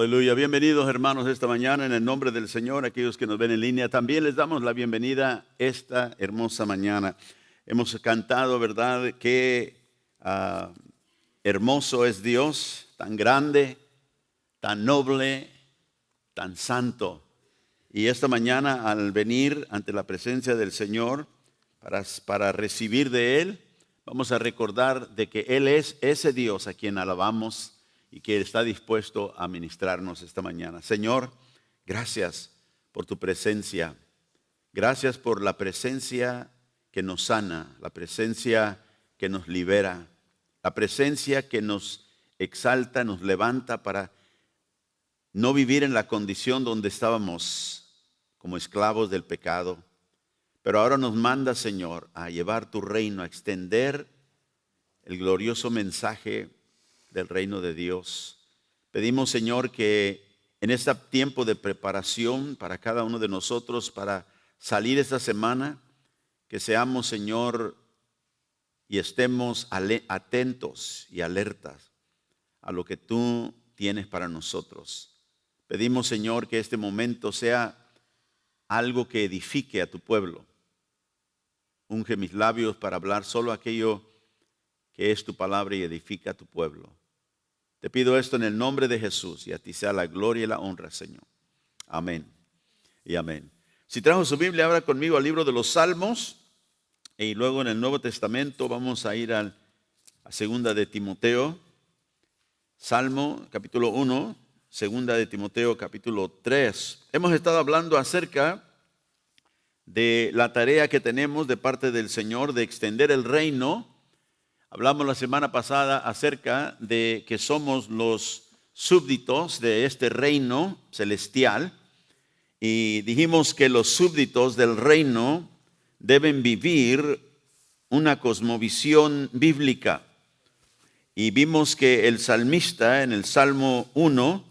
Aleluya, bienvenidos hermanos esta mañana en el nombre del Señor, aquellos que nos ven en línea. También les damos la bienvenida esta hermosa mañana. Hemos cantado, ¿verdad? Qué hermoso es Dios, tan grande, tan noble, tan santo. Y esta mañana al venir ante la presencia del Señor para recibir de Él, vamos a recordar de que Él es ese Dios a quien alabamos y que está dispuesto a ministrarnos esta mañana. Señor, gracias por tu presencia. Gracias por la presencia que nos sana, la presencia que nos libera, la presencia que nos exalta, nos levanta para no vivir en la condición donde estábamos como esclavos del pecado. Pero ahora nos manda, Señor, a llevar tu reino, a extender el glorioso mensaje del reino de Dios. Pedimos, Señor, que en este tiempo de preparación para cada uno de nosotros, para salir esta semana, que seamos, Señor, y estemos atentos y alertas a lo que tú tienes para nosotros. Pedimos, Señor, que este momento sea algo que edifique a tu pueblo. Unge mis labios para hablar solo aquello que es tu palabra y edifica a tu pueblo. Te pido esto en el nombre de Jesús y a ti sea la gloria y la honra, Señor. Amén y amén. Si trajo su Biblia, abra conmigo al libro de los Salmos y luego en el Nuevo Testamento vamos a ir a segunda de Timoteo. Salmo capítulo 1, segunda de Timoteo capítulo 3. Hemos estado hablando acerca de la tarea que tenemos de parte del Señor de extender el reino. Hablamos la semana pasada acerca de que somos los súbditos de este reino celestial y dijimos que los súbditos del reino deben vivir una cosmovisión bíblica. Y vimos que el salmista en el Salmo 1,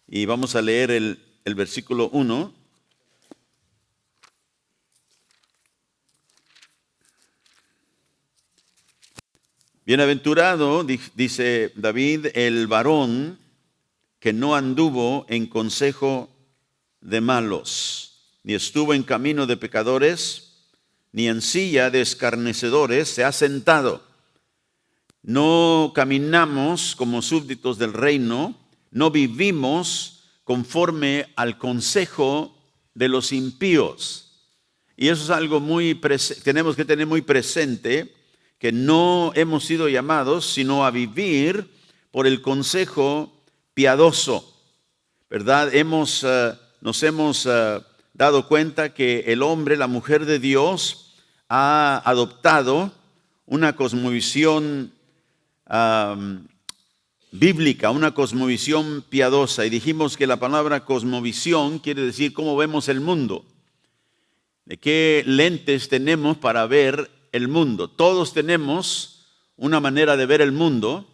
y vamos a leer el versículo 1, bienaventurado, dice David, el varón que no anduvo en consejo de malos, ni estuvo en camino de pecadores, ni en silla de escarnecedores se ha sentado. No caminamos como súbditos del reino, no vivimos conforme al consejo de los impíos. Y eso es algo tenemos que tener muy presente, que no hemos sido llamados sino a vivir por el consejo piadoso, ¿verdad? Nos hemos dado cuenta que el hombre, la mujer de Dios, ha adoptado una cosmovisión bíblica, una cosmovisión piadosa. Y dijimos que la palabra cosmovisión quiere decir cómo vemos el mundo, de qué lentes tenemos para ver el mundo. Todos tenemos una manera de ver el mundo,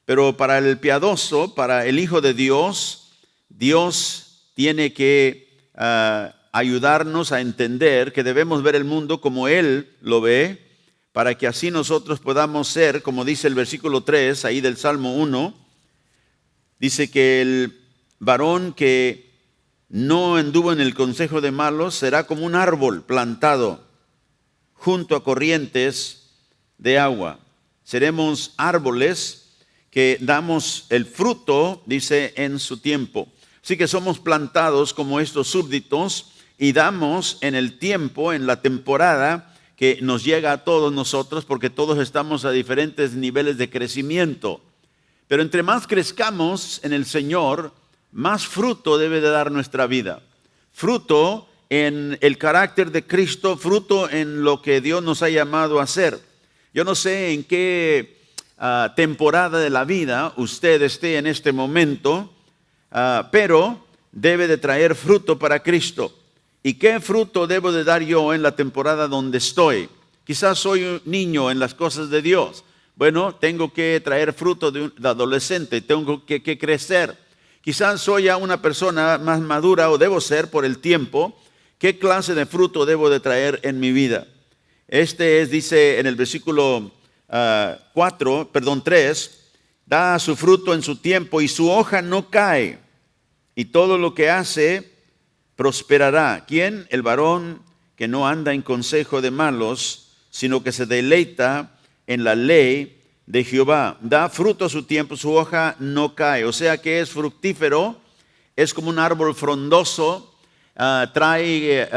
pero para el piadoso, para el Hijo de Dios, Dios tiene que ayudarnos a entender que debemos ver el mundo como Él lo ve, para que así nosotros podamos ser, como dice el versículo 3, ahí del Salmo 1, dice que el varón que no anduvo en el consejo de malos será como un árbol plantado junto a corrientes de agua. Seremos árboles que damos el fruto, dice, en su tiempo. Así que somos plantados como estos súbditos y damos en el tiempo, en la temporada que nos llega a todos nosotros, porque todos estamos a diferentes niveles de crecimiento. Pero entre más crezcamos en el Señor, más fruto debe de dar nuestra vida. Fruto en el carácter de Cristo, fruto en lo que Dios nos ha llamado a hacer. Yo no sé en qué temporada de la vida usted esté en este momento, pero debe de traer fruto para Cristo. ¿Y qué fruto debo de dar yo en la temporada donde estoy? Quizás soy un niño en las cosas de Dios. Bueno, tengo que traer fruto de adolescente, tengo que crecer. Quizás soy ya una persona más madura o debo ser por el tiempo. ¿Qué clase de fruto debo de traer en mi vida? Dice en el versículo 3, da su fruto en su tiempo y su hoja no cae. y todo lo que hace prosperará. ¿Quién? El varón que no anda en consejo de malos, sino que se deleita en la ley de Jehová. Da fruto a su tiempo, su hoja no cae. O sea que es fructífero, es como un árbol frondoso, trae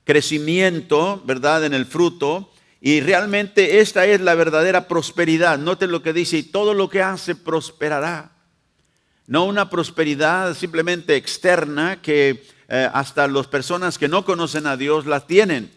crecimiento, ¿verdad?, en el fruto. Y realmente esta es la verdadera prosperidad. Noten lo que dice, y todo lo que hace prosperará. No una prosperidad simplemente externa que hasta las personas que no conocen a Dios la tienen,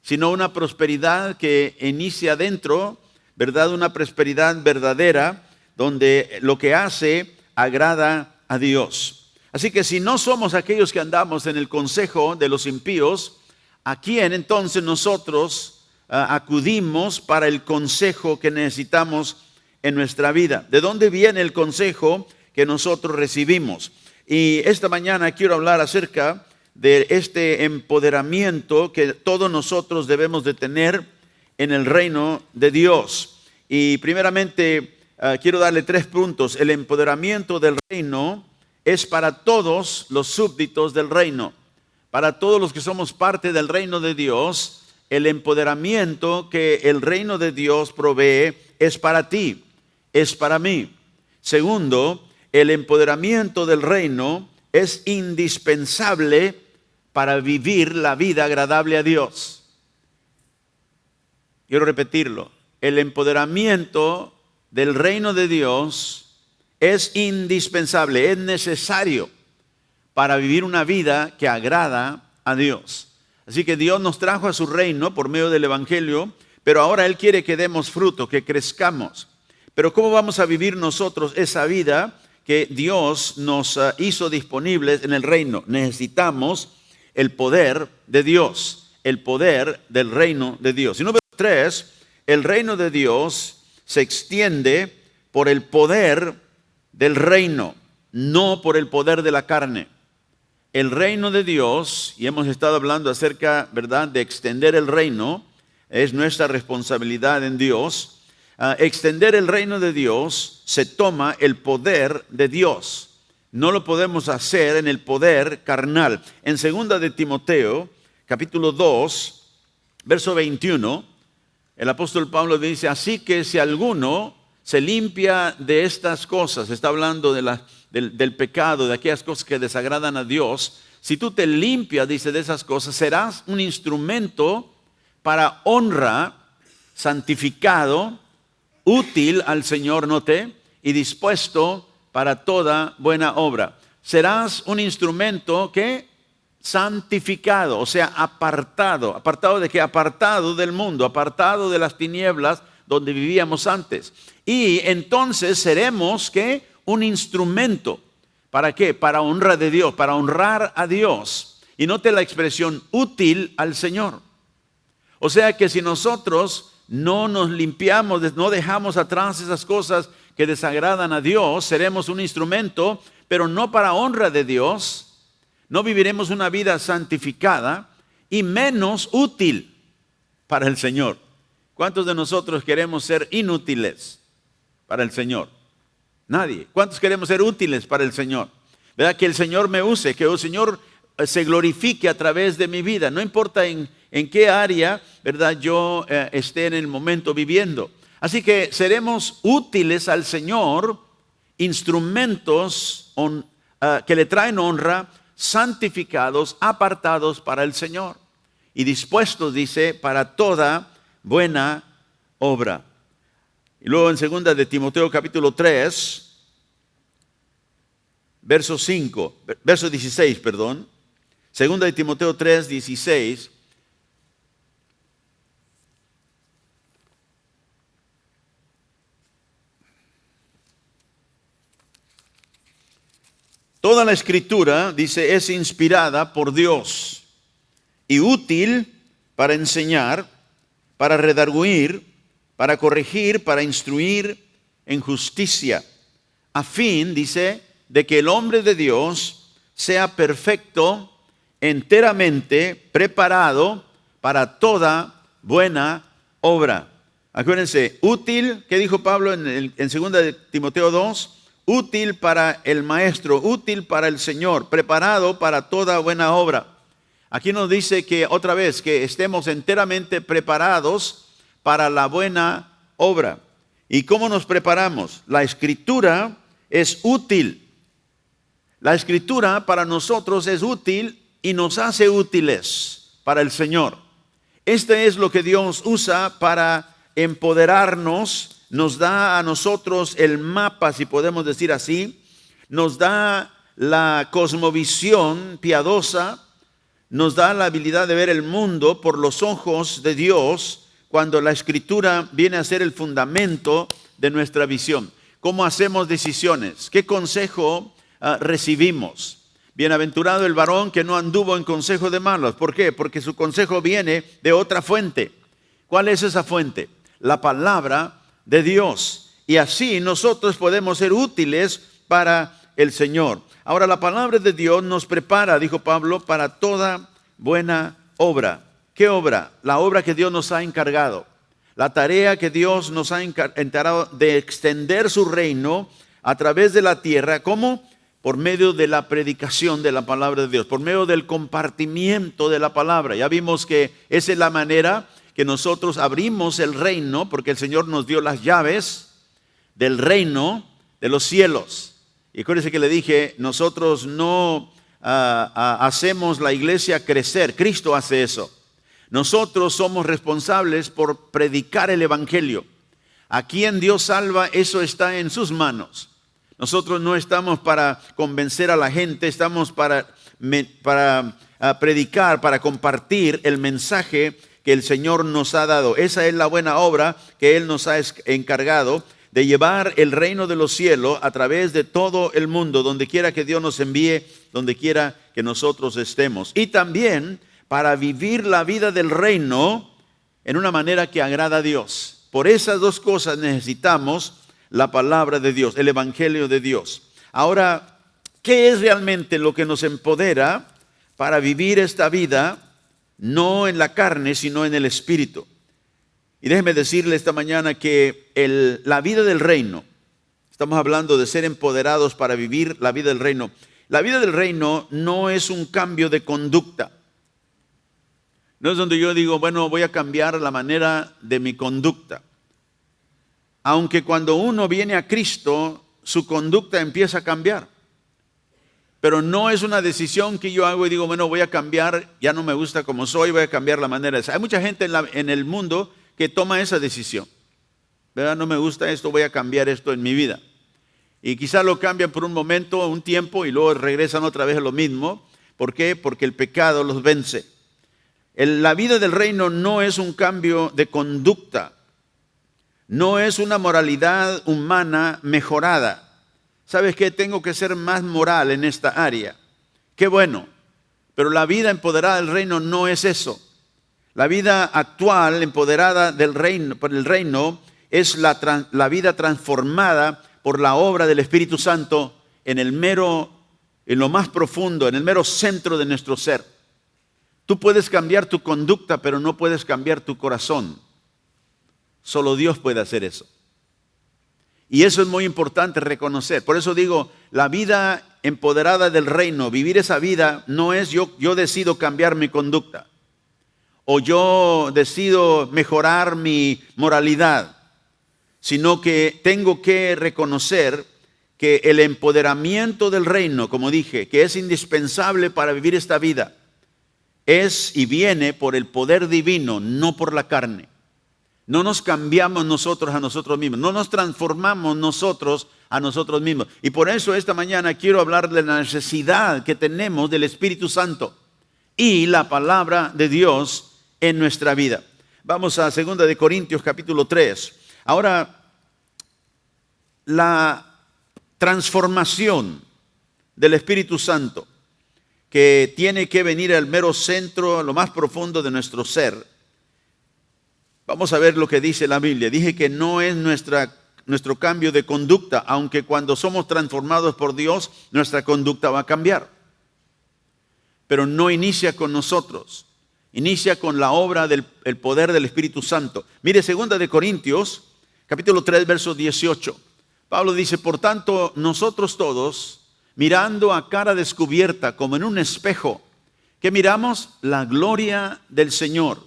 sino una prosperidad que inicia adentro, ¿verdad? Una prosperidad verdadera donde lo que hace agrada a Dios. Así que si no somos aquellos que andamos en el consejo de los impíos, ¿a quién entonces nosotros acudimos para el consejo que necesitamos en nuestra vida? ¿De dónde viene el consejo que nosotros recibimos? Y esta mañana quiero hablar acerca de este empoderamiento que todos nosotros debemos de tener en el reino de Dios. Y primeramente quiero darle 3 puntos. El empoderamiento del reino es para todos los súbditos del reino. Para todos los que somos parte del reino de Dios, el empoderamiento que el reino de Dios provee es para ti, es para mí. Segundo, el empoderamiento del reino es indispensable para vivir la vida agradable a Dios. Quiero repetirlo. El empoderamiento del reino de Dios es indispensable, es necesario para vivir una vida que agrada a Dios. Así que Dios nos trajo a su reino por medio del evangelio, pero ahora Él quiere que demos fruto, que crezcamos. Pero ¿cómo vamos a vivir nosotros esa vida que Dios nos hizo disponibles en el reino? Necesitamos el poder de Dios, el poder del reino de Dios. Y número 3, el reino de Dios se extiende por el poder del reino, no por el poder de la carne. El reino de Dios, y hemos estado hablando acerca, ¿verdad?, de extender el reino, es nuestra responsabilidad en Dios. Extender el reino de Dios se toma el poder de Dios. No lo podemos hacer en el poder carnal. En 2 de Timoteo, capítulo 2, verso 21, el apóstol Pablo dice, así que si alguno se limpia de estas cosas, está hablando del pecado, de aquellas cosas que desagradan a Dios, si tú te limpias, dice, de esas cosas, serás un instrumento para honra, santificado, útil al Señor, note, y dispuesto para toda buena obra. Serás un instrumento que santificado, o sea, apartado. ¿Apartado de qué? Apartado del mundo, apartado de las tinieblas donde vivíamos antes. Y entonces seremos, ¿qué? Un instrumento. ¿Para qué? Para honra de Dios, para honrar a Dios. Y note la expresión útil al Señor. O sea que si nosotros no nos limpiamos, no dejamos atrás esas cosas que desagradan a Dios, seremos un instrumento, pero no para honra de Dios. No viviremos una vida santificada y menos útil para el Señor. ¿Cuántos de nosotros queremos ser inútiles para el Señor? Nadie. ¿Cuántos queremos ser útiles para el Señor? ¿Verdad? Que el Señor me use, que el Señor se glorifique a través de mi vida. No importa en qué área, ¿verdad?, yo esté en el momento viviendo. Así que seremos útiles al Señor, instrumentos que le traen honra, santificados, apartados para el Señor y dispuestos, dice, para toda buena obra. Y luego en 2 de Timoteo capítulo 3, verso 16, 2 de Timoteo 3, 16. Toda la escritura, dice, es inspirada por Dios y útil para enseñar, para redarguir, para corregir, para instruir en justicia, a fin, dice, de que el hombre de Dios sea perfecto, enteramente preparado para toda buena obra. Acuérdense, útil, ¿qué dijo Pablo en 2 de Timoteo 2? útil para el maestro, útil para el Señor, preparado para toda buena obra. Aquí nos dice que otra vez que estemos enteramente preparados para la buena obra. ¿Y cómo nos preparamos? La Escritura es útil. La Escritura para nosotros es útil y nos hace útiles para el Señor. Este es lo que Dios usa para empoderarnos, nos da a nosotros el mapa, si podemos decir así, nos da la cosmovisión piadosa, nos da la habilidad de ver el mundo por los ojos de Dios, cuando la Escritura viene a ser el fundamento de nuestra visión. ¿Cómo hacemos decisiones? ¿Qué consejo recibimos? Bienaventurado el varón que no anduvo en consejo de malos. ¿Por qué? Porque su consejo viene de otra fuente. ¿Cuál es esa fuente? La palabra de Dios. Y así nosotros podemos ser útiles para el Señor. Ahora, la palabra de Dios nos prepara, dijo Pablo, para toda buena obra. ¿Qué obra? La obra que Dios nos ha encargado. La tarea que Dios nos ha encargado de extender su reino a través de la tierra. ¿Cómo? Por medio de la predicación de la palabra de Dios, por medio del compartimiento de la palabra. Ya vimos que esa es la manera que nosotros abrimos el reino, porque el Señor nos dio las llaves del reino de los cielos. Y acuérdense que le dije, nosotros no hacemos la iglesia crecer, Cristo hace eso. Nosotros somos responsables por predicar el evangelio. A quien Dios salva, eso está en sus manos. Nosotros no estamos para convencer a la gente, estamos para predicar, para compartir el mensaje que el Señor nos ha dado. Esa es la buena obra que Él nos ha encargado, de llevar el reino de los cielos a través de todo el mundo, donde quiera que Dios nos envíe, donde quiera que nosotros estemos. Y también para vivir la vida del reino en una manera que agrada a Dios. Por esas dos cosas necesitamos la palabra de Dios, el evangelio de Dios. Ahora, ¿qué es realmente lo que nos empodera para vivir esta vida, no en la carne, sino en el espíritu? Y déjeme decirle esta mañana que la vida del reino, estamos hablando de ser empoderados para vivir la vida del reino. La vida del reino no es un cambio de conducta. No es donde yo digo, bueno, voy a cambiar la manera de mi conducta. Aunque cuando uno viene a Cristo, su conducta empieza a cambiar. Pero no es una decisión que yo hago y digo, bueno, voy a cambiar, ya no me gusta como soy, voy a cambiar la manera de ser. Hay mucha gente en el mundo que toma esa decisión. ¿Verdad? No me gusta esto, voy a cambiar esto en mi vida. Y quizás lo cambian por un momento, un tiempo, y luego regresan otra vez a lo mismo. ¿Por qué? Porque el pecado los vence. La vida del reino no es un cambio de conducta. No es una moralidad humana mejorada. ¿Sabes qué? Tengo que ser más moral en esta área. Qué bueno. Pero la vida empoderada del reino no es eso. La vida actual, empoderada del reino, por el reino, es la vida transformada por la obra del Espíritu Santo en lo más profundo, en el mero centro de nuestro ser. Tú puedes cambiar tu conducta, pero no puedes cambiar tu corazón. Solo Dios puede hacer eso. Y eso es muy importante reconocer. Por eso digo, la vida empoderada del reino, vivir esa vida no es yo decido cambiar mi conducta. O yo decido mejorar mi moralidad, sino que tengo que reconocer que el empoderamiento del reino, como dije, que es indispensable para vivir esta vida, es y viene por el poder divino, no por la carne. No nos cambiamos nosotros a nosotros mismos, no nos transformamos nosotros a nosotros mismos. Y por eso esta mañana quiero hablar de la necesidad que tenemos del Espíritu Santo y la palabra de Dios en nuestra vida. Vamos a 2 de Corintios capítulo 3. Ahora, la transformación del Espíritu Santo que tiene que venir al mero centro, a lo más profundo de nuestro ser. Vamos a ver lo que dice la Biblia. Dije que no es nuestro cambio de conducta, aunque cuando somos transformados por Dios, nuestra conducta va a cambiar. Pero no inicia con nosotros. Inicia con la obra del poder del Espíritu Santo. Mire, 2 de Corintios, capítulo 3, verso 18. Pablo dice, por tanto, nosotros todos, mirando a cara descubierta como en un espejo, ¿qué miramos? La gloria del Señor.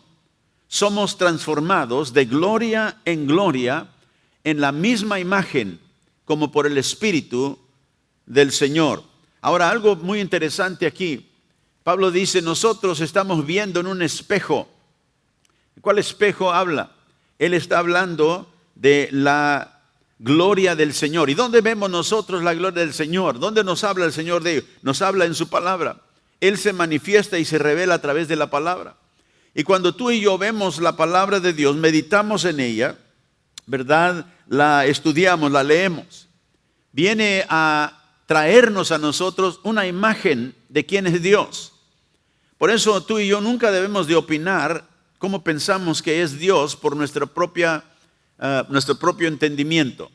Somos transformados de gloria en gloria en la misma imagen como por el Espíritu del Señor. Ahora, algo muy interesante aquí. Pablo dice, nosotros estamos viendo en un espejo. ¿Cuál espejo habla? Él está hablando de la gloria del Señor. ¿Y dónde vemos nosotros la gloria del Señor? ¿Dónde nos habla el Señor de ello? Nos habla en su palabra. Él se manifiesta y se revela a través de la palabra. Y cuando tú y yo vemos la palabra de Dios, meditamos en ella, ¿verdad? La estudiamos, la leemos. Viene a traernos a nosotros una imagen de quién es Dios. Por eso tú y yo nunca debemos de opinar cómo pensamos que es Dios por nuestro propio entendimiento,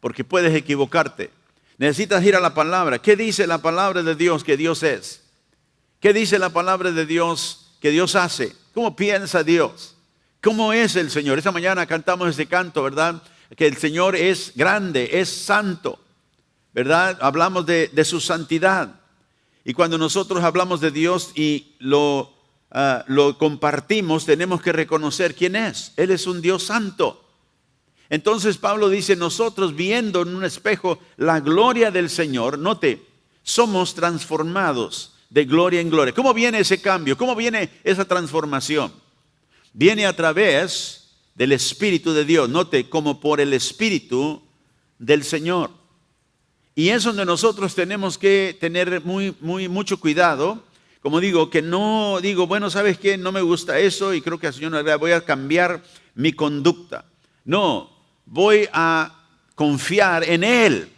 porque puedes equivocarte. Necesitas ir a la palabra. ¿Qué dice la palabra de Dios que Dios es? ¿Qué dice la palabra de Dios que Dios hace? ¿Cómo piensa Dios? ¿Cómo es el Señor? Esta mañana cantamos este canto, ¿verdad? Que el Señor es grande, es santo, ¿verdad? Hablamos de su santidad. Y cuando nosotros hablamos de Dios y lo compartimos, tenemos que reconocer quién es. Él es un Dios santo. Entonces Pablo dice, nosotros viendo en un espejo la gloria del Señor, note, somos transformados de gloria en gloria. ¿Cómo viene ese cambio? ¿Cómo viene esa transformación? Viene a través del Espíritu de Dios. Note, como por el Espíritu del Señor. Y es donde nosotros tenemos que tener mucho cuidado. Como digo, que no digo, bueno, ¿sabes qué? No me gusta eso y creo que al Señor no le voy a cambiar mi conducta. No, voy a confiar en Él,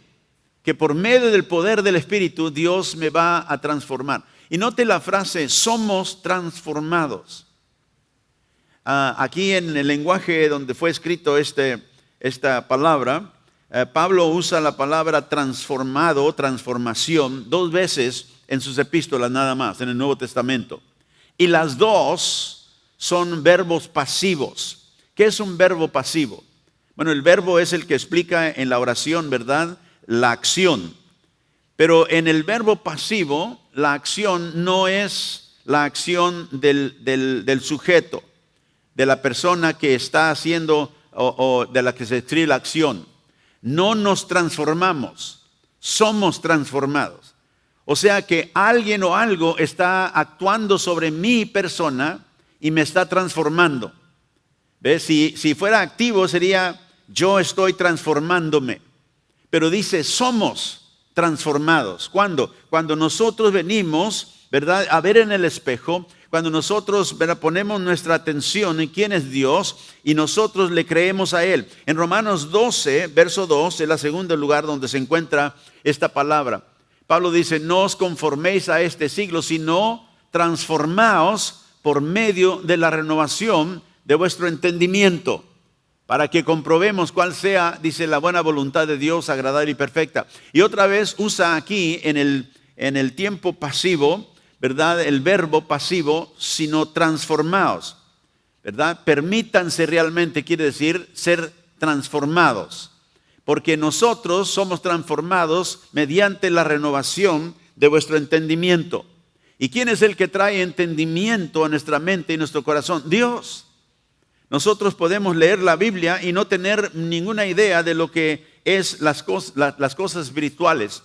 que por medio del poder del Espíritu Dios me va a transformar. Y note la frase, somos transformados. Aquí en el lenguaje donde fue escrito esta palabra, Pablo usa la palabra transformado, transformación, 2 veces en sus epístolas nada más, en el Nuevo Testamento. Y las 2 son verbos pasivos. ¿Qué es un verbo pasivo? Bueno, el verbo es el que explica en la oración, ¿verdad?, la acción. Pero en el verbo pasivo, la acción no es la acción del sujeto, de la persona que está haciendo o de la que se escribe la acción. No nos transformamos, somos transformados. O sea que alguien o algo está actuando sobre mi persona y me está transformando. ¿Ves? Si fuera activo sería yo estoy transformándome. Pero dice somos transformados. ¿Cuándo? Cuando nosotros venimos, ¿verdad?, a ver en el espejo. Cuando nosotros, ¿verdad?, ponemos nuestra atención en quién es Dios y nosotros le creemos a Él. En Romanos 12, verso 2, es el segundo lugar donde se encuentra esta palabra. Pablo dice, no os conforméis a este siglo, sino transformaos por medio de la renovación de vuestro entendimiento, para que comprobemos cuál sea, dice, la buena voluntad de Dios, agradable y perfecta. Y otra vez usa aquí en el tiempo pasivo, ¿verdad?, el verbo pasivo, sino transformaos, ¿verdad? Permítanse realmente, quiere decir ser transformados, porque nosotros somos transformados mediante la renovación de vuestro entendimiento. ¿Y quién es el que trae entendimiento a nuestra mente y nuestro corazón? Dios. Nosotros podemos leer la Biblia y no tener ninguna idea de lo que es las cosas espirituales.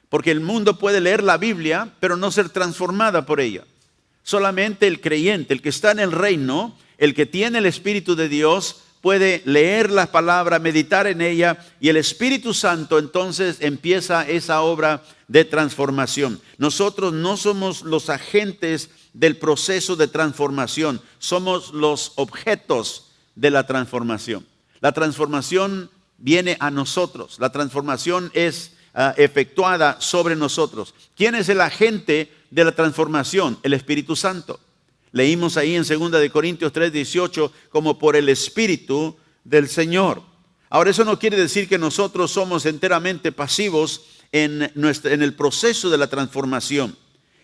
Porque el mundo puede leer la Biblia, pero no ser transformada por ella. Solamente el creyente, el que está en el reino, el que tiene el Espíritu de Dios, puede leer la palabra, meditar en ella, y el Espíritu Santo entonces empieza esa obra de transformación. Nosotros no somos los agentes del proceso de transformación, somos los objetos de la transformación. La transformación viene a nosotros, la transformación es efectuada sobre nosotros. ¿Quién es el agente de la transformación? El Espíritu Santo. Leímos ahí en 2 de Corintios 3:18, como por el Espíritu del Señor. Ahora, eso no quiere decir que nosotros somos enteramente pasivos en el proceso de la transformación.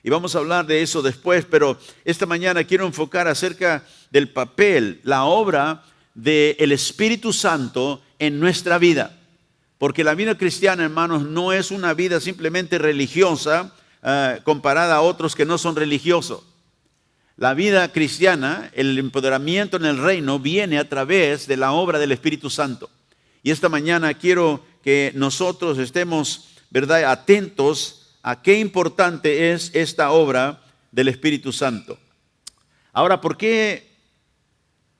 Y vamos a hablar de eso después, pero esta mañana quiero enfocar acerca del papel, la obra del Espíritu Santo en nuestra vida. Porque la vida cristiana, hermanos, no es una vida simplemente religiosa comparada a otros que no son religiosos. La vida cristiana, el empoderamiento en el reino viene a través de la obra del Espíritu Santo. Y esta mañana quiero que nosotros estemos, ¿verdad?, atentos a qué importante es esta obra del Espíritu Santo. Ahora, ¿por qué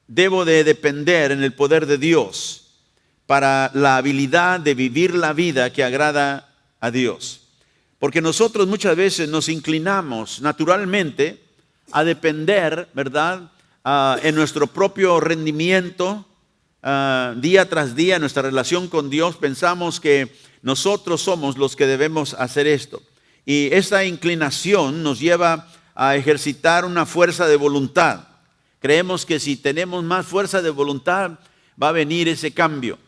debo de depender en el poder de Dios para la habilidad de vivir la vida que agrada a Dios? Porque nosotros muchas veces nos inclinamos naturalmente a depender, ¿verdad?, en nuestro propio rendimiento, día tras día, en nuestra relación con Dios. Pensamos que nosotros somos los que debemos hacer esto. Y esa inclinación nos lleva a ejercitar una fuerza de voluntad. Creemos que si tenemos más fuerza de voluntad, va a venir ese cambio.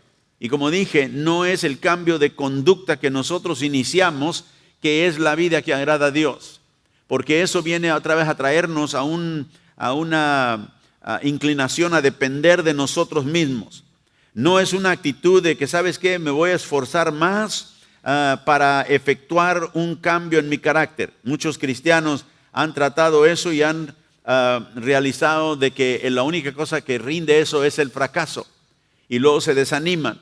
Y como dije, no es el cambio de conducta que nosotros iniciamos, que es la vida que agrada a Dios. Porque eso viene otra vez a traernos a una inclinación a depender de nosotros mismos. No es una actitud de que, ¿sabes qué?, me voy a esforzar más para efectuar un cambio en mi carácter. Muchos cristianos han tratado eso y han realizado de que la única cosa que rinde eso es el fracaso. Y luego se desaniman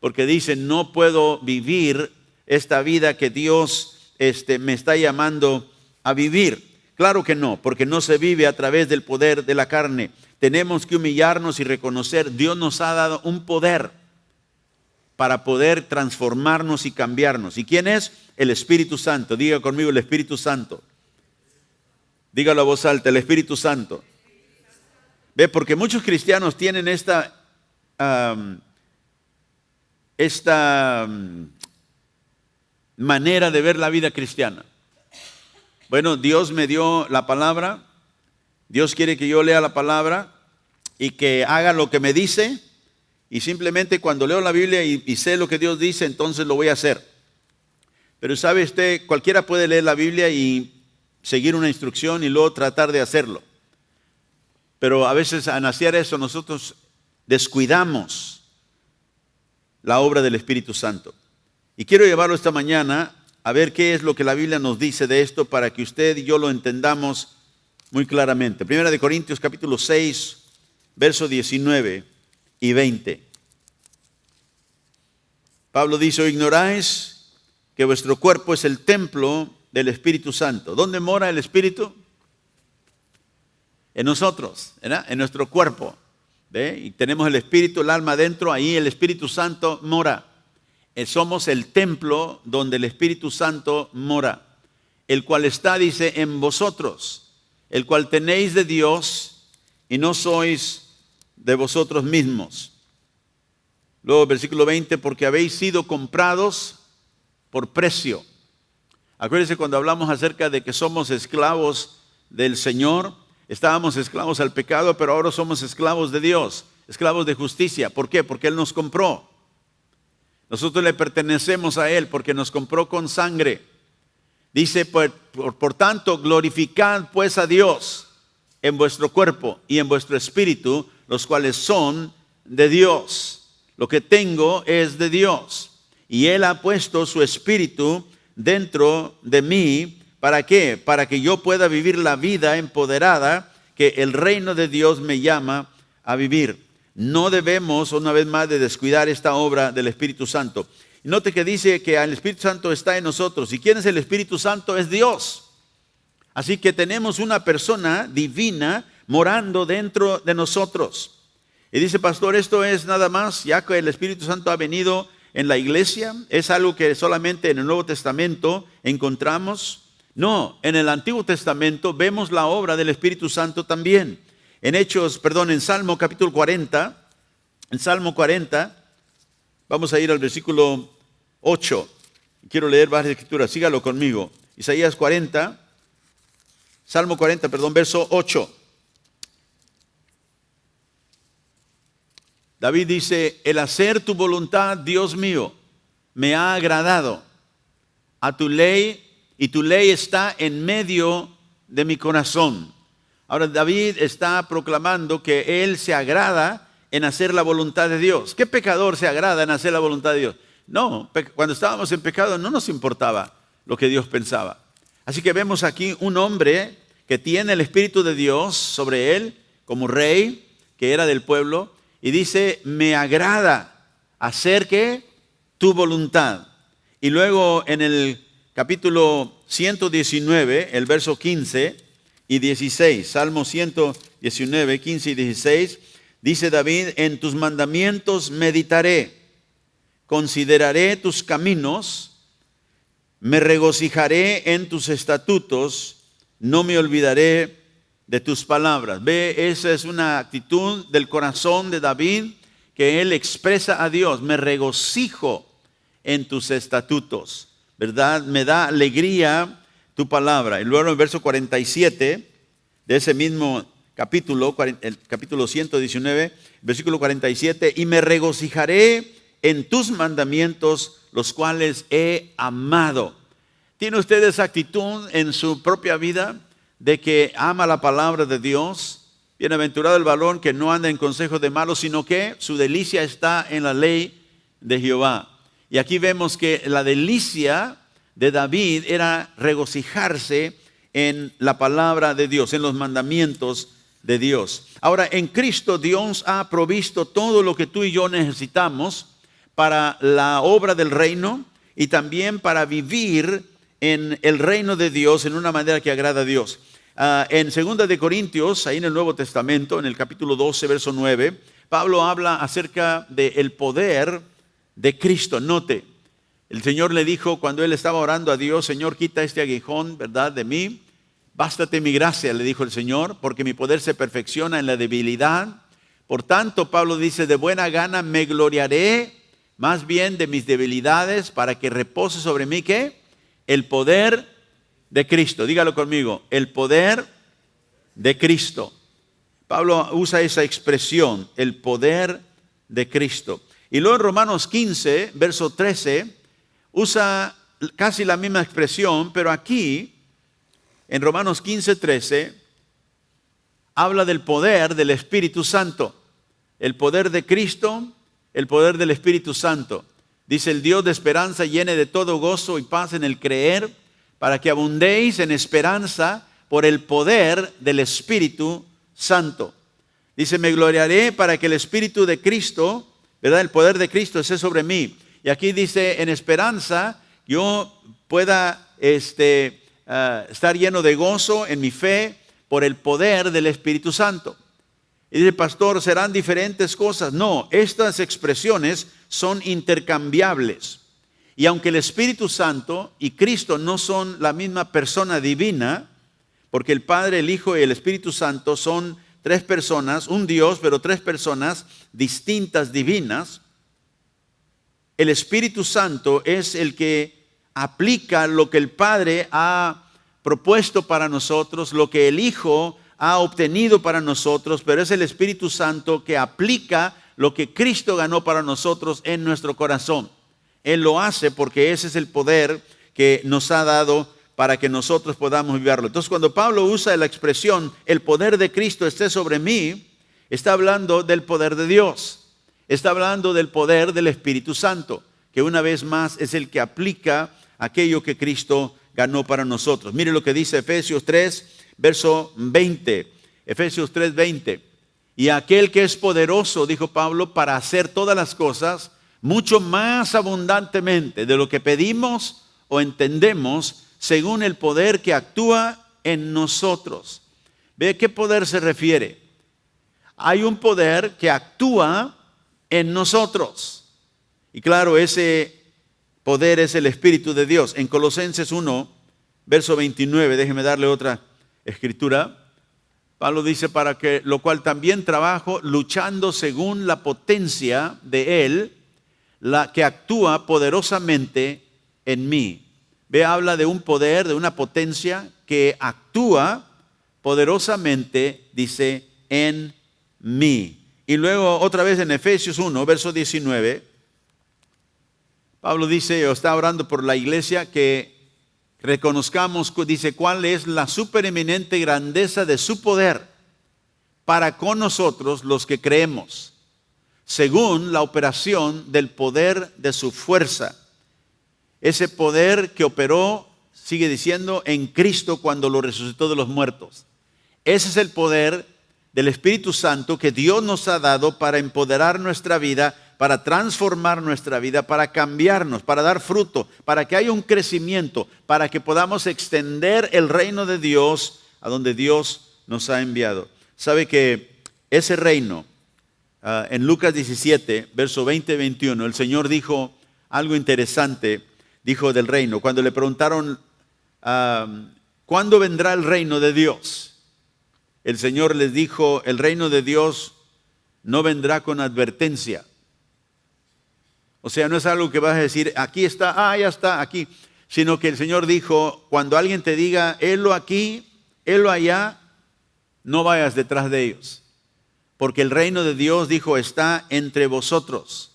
porque dicen, no puedo vivir esta vida que Dios me está llamando a vivir. Claro que no, porque no se vive a través del poder de la carne. Tenemos que humillarnos y reconocer, Dios nos ha dado un poder para poder transformarnos y cambiarnos. ¿Y quién es? El Espíritu Santo. Diga conmigo, el Espíritu Santo. Dígalo a voz alta, el Espíritu Santo. Ve, porque muchos cristianos tienen esta manera de ver la vida cristiana. Bueno, Dios me dio la palabra, Dios quiere que yo lea la palabra y que haga lo que me dice, y simplemente cuando leo la Biblia y sé lo que Dios dice, entonces lo voy a hacer. Pero sabe usted, cualquiera puede leer la Biblia y seguir una instrucción y luego tratar de hacerlo. Pero a veces al hacer eso nosotros descuidamos la obra del Espíritu Santo. Y quiero llevarlo esta mañana a ver qué es lo que la Biblia nos dice de esto para que usted y yo lo entendamos muy claramente. Primera de Corintios capítulo 6, versos 19 y 20. Pablo dice, ¿o ignoráis que vuestro cuerpo es el templo del Espíritu Santo? ¿Dónde mora el Espíritu? En nosotros, ¿verdad? En nuestro cuerpo. ¿Ve? Y tenemos el Espíritu, el alma dentro, ahí el Espíritu Santo mora. Somos el templo donde el Espíritu Santo mora, el cual está, dice, en vosotros, el cual tenéis de Dios y no sois de vosotros mismos. Luego, versículo 20, porque habéis sido comprados por precio. Acuérdense cuando hablamos acerca de que somos esclavos del Señor, estábamos esclavos al pecado, pero ahora somos esclavos de Dios, esclavos de justicia. ¿Por qué? Porque Él nos compró. Nosotros le pertenecemos a Él porque nos compró con sangre. Dice, por tanto, glorificad pues a Dios en vuestro cuerpo y en vuestro espíritu, los cuales son de Dios. Lo que tengo es de Dios. Y Él ha puesto su espíritu dentro de mí. ¿Para qué? Para que yo pueda vivir la vida empoderada que el reino de Dios me llama a vivir. No debemos, una vez más, de descuidar esta obra del Espíritu Santo. Note que dice que el Espíritu Santo está en nosotros. ¿Y quién es el Espíritu Santo? Es Dios. Así que tenemos una persona divina morando dentro de nosotros. Y dice, pastor, esto es nada más, ya que el Espíritu Santo ha venido en la iglesia, es algo que solamente en el Nuevo Testamento encontramos. No, en el Antiguo Testamento vemos la obra del Espíritu Santo también. En Salmo capítulo 40, en Salmo 40, vamos a ir al versículo 8. Quiero leer varias escrituras, sígalo conmigo. Isaías 40, Salmo 40, verso 8. David dice, el hacer tu voluntad, Dios mío, me ha agradado. A tu ley, y tu ley está en medio de mi corazón. Ahora David está proclamando que él se agrada en hacer la voluntad de Dios. ¿Qué pecador se agrada en hacer la voluntad de Dios? No, cuando estábamos en pecado no nos importaba lo que Dios pensaba. Así que vemos aquí un hombre que tiene el Espíritu de Dios sobre él como rey, que era del pueblo, y dice, me agrada hacer que tu voluntad. Y luego en el capítulo 119, el verso 15 y 16, Salmo 119, 15 y 16, dice David, en tus mandamientos meditaré, consideraré tus caminos, me regocijaré en tus estatutos, no me olvidaré de tus palabras. Ve, esa es una actitud del corazón de David que él expresa a Dios, me regocijo en tus estatutos, ¿verdad? Me da alegría tu palabra. Y luego en el verso 47 de ese mismo capítulo, el capítulo 119, versículo 47, y me regocijaré en tus mandamientos, los cuales he amado. ¿Tiene usted esa actitud en su propia vida de que ama la palabra de Dios? Bienaventurado el varón que no anda en consejo de malos, sino que su delicia está en la ley de Jehová. Y aquí vemos que la delicia de David era regocijarse en la palabra de Dios, en los mandamientos de Dios. Ahora, en Cristo Dios ha provisto todo lo que tú y yo necesitamos para la obra del reino y también para vivir en el reino de Dios en una manera que agrada a Dios. En 2 de Corintios, ahí en el Nuevo Testamento, en el capítulo 12, verso 9, Pablo habla acerca del poder de Cristo. Note, el Señor le dijo cuando él estaba orando a Dios, Señor, quita este aguijón, ¿verdad?, de mí. Bástate mi gracia, le dijo el Señor, porque mi poder se perfecciona en la debilidad. Por tanto, Pablo dice, de buena gana me gloriaré más bien de mis debilidades para que repose sobre mí, ¿qué? El poder de Cristo. Dígalo conmigo, el poder de Cristo. Pablo usa esa expresión, el poder de Cristo. Y luego en Romanos 15, verso 13, usa casi la misma expresión, pero aquí, en Romanos 15, 13, habla del poder del Espíritu Santo. El poder de Cristo, el poder del Espíritu Santo. Dice, el Dios de esperanza llene de todo gozo y paz en el creer, para que abundéis en esperanza por el poder del Espíritu Santo. Dice, me gloriaré para que el Espíritu de Cristo, ¿verdad?, el poder de Cristo esté sobre mí. Y aquí dice, en esperanza, yo pueda estar lleno de gozo en mi fe por el poder del Espíritu Santo. Y dice, pastor, ¿serán diferentes cosas? No, estas expresiones son intercambiables. Y aunque el Espíritu Santo y Cristo no son la misma persona divina, porque el Padre, el Hijo y el Espíritu Santo son tres personas, un Dios, pero tres personas distintas, divinas, el Espíritu Santo es el que aplica lo que el Padre ha propuesto para nosotros, lo que el Hijo ha obtenido para nosotros, pero es el Espíritu Santo que aplica lo que Cristo ganó para nosotros en nuestro corazón. Él lo hace porque ese es el poder que nos ha dado para que nosotros podamos vivirlo. Entonces, cuando Pablo usa la expresión, el poder de Cristo esté sobre mí, está hablando del poder de Dios. Está hablando del poder del Espíritu Santo, que una vez más es el que aplica aquello que Cristo ganó para nosotros. Mire lo que dice Efesios 3, verso 20. Efesios 3, 20. Y aquel que es poderoso, dijo Pablo, para hacer todas las cosas, mucho más abundantemente de lo que pedimos o entendemos, según el poder que actúa en nosotros. ¿Ve a qué poder se refiere? Hay un poder que actúa en nosotros. Y claro, ese poder es el Espíritu de Dios. En Colosenses 1, verso 29, déjeme darle otra escritura. Pablo dice, para que lo cual también trabajo luchando según la potencia de Él, la que actúa poderosamente en mí. Ve, habla de un poder, de una potencia que actúa poderosamente, dice, en mí. Y luego otra vez en Efesios 1, verso 19, Pablo dice, o está orando por la iglesia, que reconozcamos, dice, cuál es la supereminente grandeza de su poder para con nosotros los que creemos, según la operación del poder de su fuerza. Ese poder que operó, sigue diciendo, en Cristo cuando lo resucitó de los muertos. Ese es el poder del Espíritu Santo que Dios nos ha dado para empoderar nuestra vida, para transformar nuestra vida, para cambiarnos, para dar fruto, para que haya un crecimiento, para que podamos extender el reino de Dios a donde Dios nos ha enviado. Sabe que ese reino, en Lucas 17, verso 20 y 21, el Señor dijo algo interesante, dijo del reino. Cuando le preguntaron, ¿cuándo vendrá el reino de Dios? El Señor les dijo, el reino de Dios no vendrá con advertencia. O sea, no es algo que vas a decir, aquí está, ya está, aquí. Sino que el Señor dijo, cuando alguien te diga, helo aquí, helo allá, no vayas detrás de ellos. Porque el reino de Dios, dijo, está entre vosotros.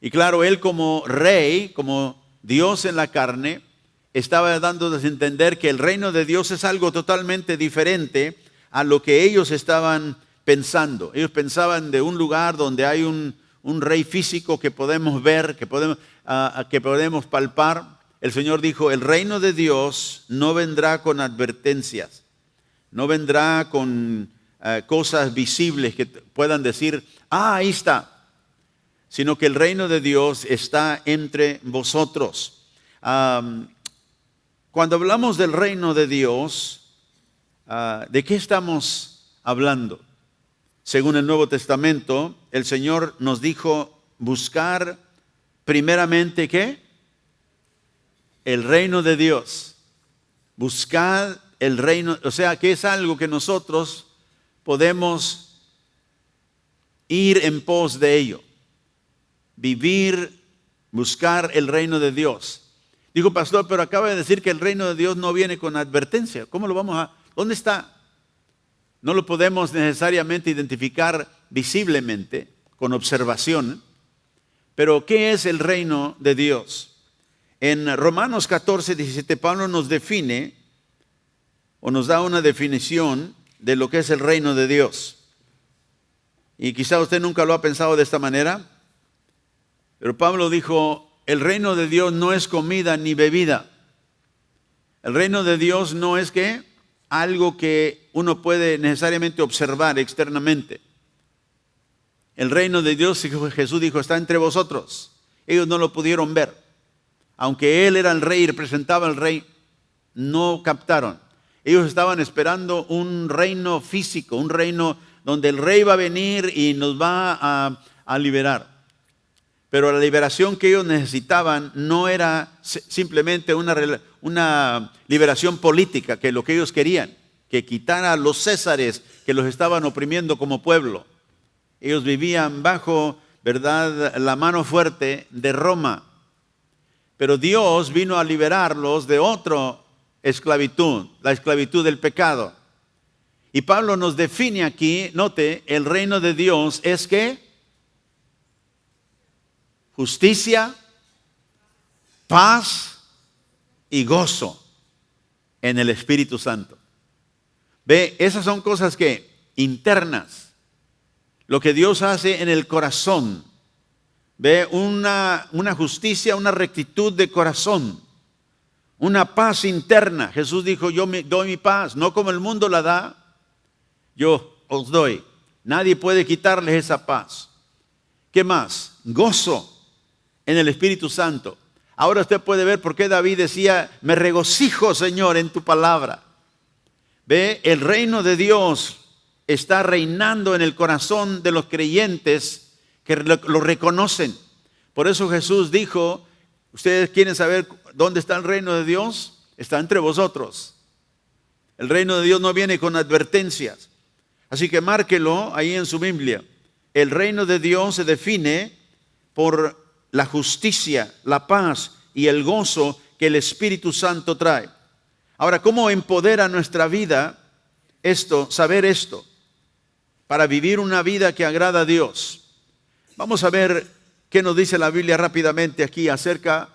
Y claro, Él como rey, como Dios en la carne, estaba dándoles a entender que el reino de Dios es algo totalmente diferente a lo que ellos estaban pensando. Ellos pensaban de un lugar donde hay un rey físico que podemos ver, que podemos palpar. El Señor dijo, el reino de Dios no vendrá con advertencias, no vendrá con cosas visibles que puedan decir, ahí está, sino que el reino de Dios está entre vosotros. Cuando hablamos del reino de Dios, ¿de qué estamos hablando? Según el Nuevo Testamento, el Señor nos dijo buscar primeramente, ¿qué? El reino de Dios. Buscad el reino, o sea, que es algo que nosotros podemos ir en pos de ello. Vivir, buscar el reino de Dios. Dijo, pastor, pero acaba de decir que el reino de Dios no viene con advertencia. ¿Cómo lo vamos a...? ¿Dónde está? No lo podemos necesariamente identificar visiblemente, con observación. Pero, ¿qué es el reino de Dios? En Romanos 14, 17, Pablo nos define, o nos da una definición de lo que es el reino de Dios. Y quizá usted nunca lo ha pensado de esta manera, pero Pablo dijo, el reino de Dios no es comida ni bebida. El reino de Dios no es que algo que uno puede necesariamente observar externamente. El reino de Dios, Jesús dijo, está entre vosotros. Ellos no lo pudieron ver. Aunque Él era el rey y representaba al rey, no captaron. Ellos estaban esperando un reino físico, un reino donde el rey va a venir y nos va a liberar. Pero la liberación que ellos necesitaban no era simplemente una liberación política, que es lo que ellos querían, que quitara a los césares que los estaban oprimiendo como pueblo. Ellos vivían bajo, ¿verdad?, la mano fuerte de Roma. Pero Dios vino a liberarlos de otra esclavitud, la esclavitud del pecado. Y Pablo nos define aquí, note, el reino de Dios es que justicia, paz y gozo en el Espíritu Santo. Ve, esas son cosas que internas, lo que Dios hace en el corazón. Ve, una justicia, una rectitud de corazón, una paz interna. Jesús dijo, yo me doy mi paz, no como el mundo la da, yo os doy. Nadie puede quitarles esa paz. ¿Qué más? Gozo en el Espíritu Santo. Ahora usted puede ver por qué David decía, me regocijo, Señor, en tu palabra. Ve, el reino de Dios está reinando en el corazón de los creyentes que lo reconocen. Por eso Jesús dijo, ¿ustedes quieren saber dónde está el reino de Dios? Está entre vosotros. El reino de Dios no viene con advertencias. Así que márquelo ahí en su Biblia. El reino de Dios se define por la justicia, la paz y el gozo que el Espíritu Santo trae. Ahora, ¿cómo empodera nuestra vida saber esto, para vivir una vida que agrada a Dios? Vamos a ver qué nos dice la Biblia rápidamente aquí acerca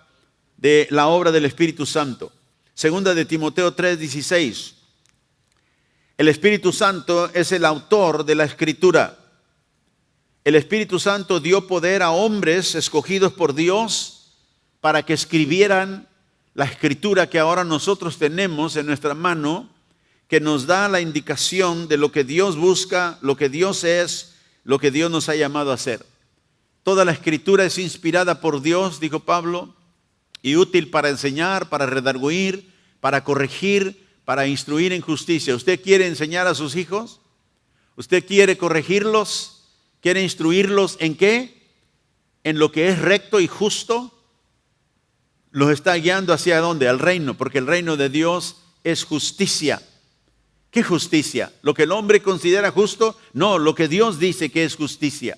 de la obra del Espíritu Santo. Segunda de Timoteo 3:16. El Espíritu Santo es el autor de la Escritura. el Espíritu Santo dio poder a hombres escogidos por Dios para que escribieran la escritura que ahora nosotros tenemos en nuestra mano, que nos da la indicación de lo que Dios busca, lo que Dios es, lo que Dios nos ha llamado a hacer. Toda la escritura es inspirada por Dios, dijo Pablo, y útil para enseñar, para redarguir, para corregir, para instruir en justicia. ¿Usted quiere enseñar a sus hijos? ¿Usted quiere corregirlos? ¿Quiere instruirlos en qué? En lo que es recto y justo. Los está guiando hacia dónde? Al reino, porque el reino de Dios es justicia. ¿Qué justicia? ¿Lo que el hombre considera justo? No, lo que Dios dice que es justicia.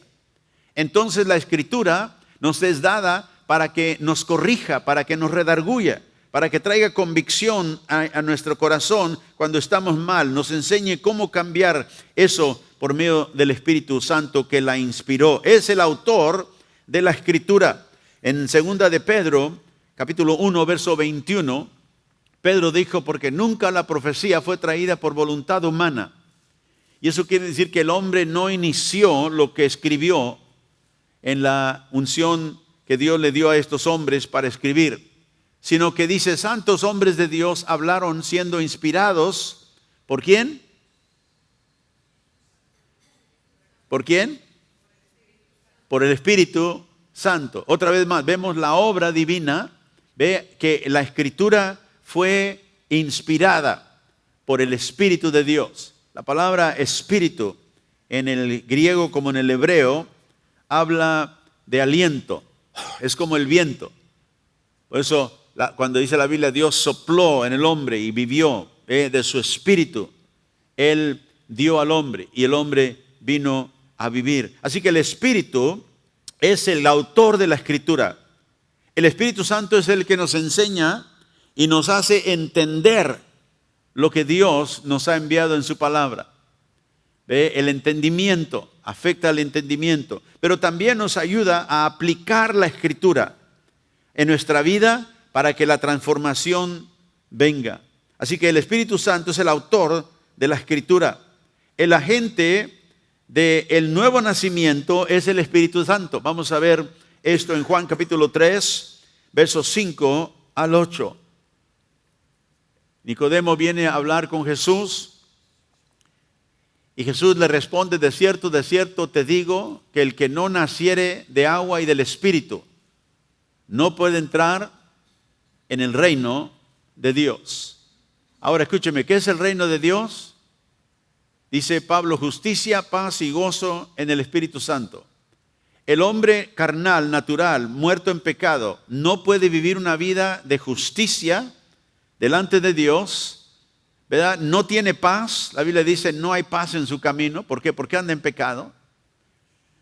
Entonces la escritura nos es dada para que nos corrija, para que nos redarguya, para que traiga convicción a nuestro corazón cuando estamos mal, nos enseñe cómo cambiar eso por medio del Espíritu Santo que la inspiró. Es el autor de la escritura. En 2 de Pedro, capítulo 1, verso 21, Pedro dijo, porque nunca la profecía fue traída por voluntad humana. Y eso quiere decir que el hombre no inició lo que escribió en la unción que Dios le dio a estos hombres para escribir, sino que dice, santos hombres de Dios hablaron siendo inspirados, ¿por quién? ¿Por quién? Por el Espíritu Santo. Otra vez más, vemos la obra divina, ve que la escritura fue inspirada por el Espíritu de Dios. La palabra espíritu en el griego como en el hebreo habla de aliento, es como el viento. Por eso cuando dice la Biblia, Dios sopló en el hombre y vivió de su espíritu. Él dio al hombre y el hombre vino a vivir. Así que el Espíritu es el autor de la Escritura. El Espíritu Santo es el que nos enseña y nos hace entender lo que Dios nos ha enviado en su palabra. El entendimiento, afecta al entendimiento, pero también nos ayuda a aplicar la Escritura en nuestra vida para que la transformación venga. Así que el Espíritu Santo es el autor de la Escritura. El agente del nuevo nacimiento es el Espíritu Santo. Vamos a ver esto en Juan capítulo 3, versos 5 al 8. Nicodemo viene a hablar con Jesús y Jesús le responde, de cierto te digo, que el que no naciere de agua y del Espíritu no puede entrar en el reino de Dios. Ahora escúcheme, ¿qué es el reino de Dios? Dice Pablo, justicia, paz y gozo en el Espíritu Santo. El hombre carnal, natural, muerto en pecado, no puede vivir una vida de justicia delante de Dios, ¿verdad? No tiene paz. La Biblia dice no hay paz en su camino. ¿Por qué? Porque anda en pecado.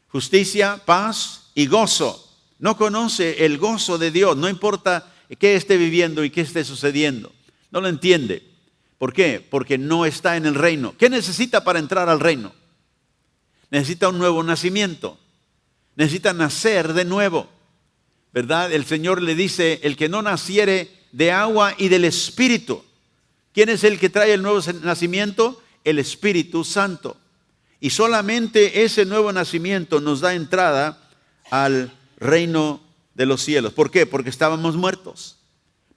Justicia, paz y gozo. No conoce el gozo de Dios. No importa qué esté viviendo y qué esté sucediendo. No lo entiende. ¿Por qué? Porque no está en el reino. ¿Qué necesita para entrar al reino? Necesita un nuevo nacimiento. Necesita nacer de nuevo. ¿Verdad? El Señor le dice, el que no naciere de agua y del Espíritu. ¿Quién es el que trae el nuevo nacimiento? El Espíritu Santo. Y solamente ese nuevo nacimiento nos da entrada al reino de los cielos. ¿Por qué? Porque estábamos muertos.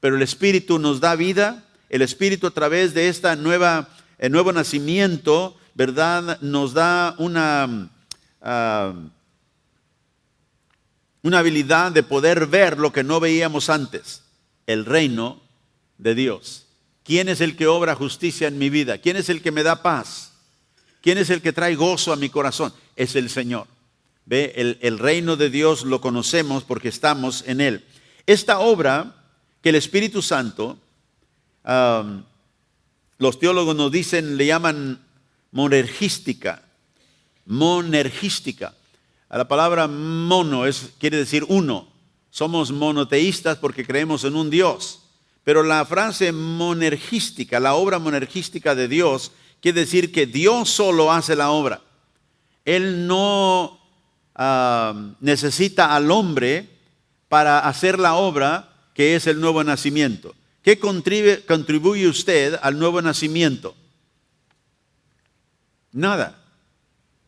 Pero el Espíritu nos da vida. El Espíritu a través de el nuevo nacimiento, ¿verdad? Nos da una habilidad de poder ver lo que no veíamos antes. El reino de Dios. ¿Quién es el que obra justicia en mi vida? ¿Quién es el que me da paz? ¿Quién es el que trae gozo a mi corazón? Es el Señor. ¿Ve? El reino de Dios lo conocemos porque estamos en Él. Esta obra que el Espíritu Santo, los teólogos nos dicen, le llaman monergística. Monergística. A la palabra mono quiere decir uno. Somos monoteístas porque creemos en un Dios. Pero la frase monergística, la obra monergística de Dios, quiere decir que Dios solo hace la obra. Él no necesita al hombre para hacer la obra que es el nuevo nacimiento. ¿Qué contribuye usted al nuevo nacimiento? Nada.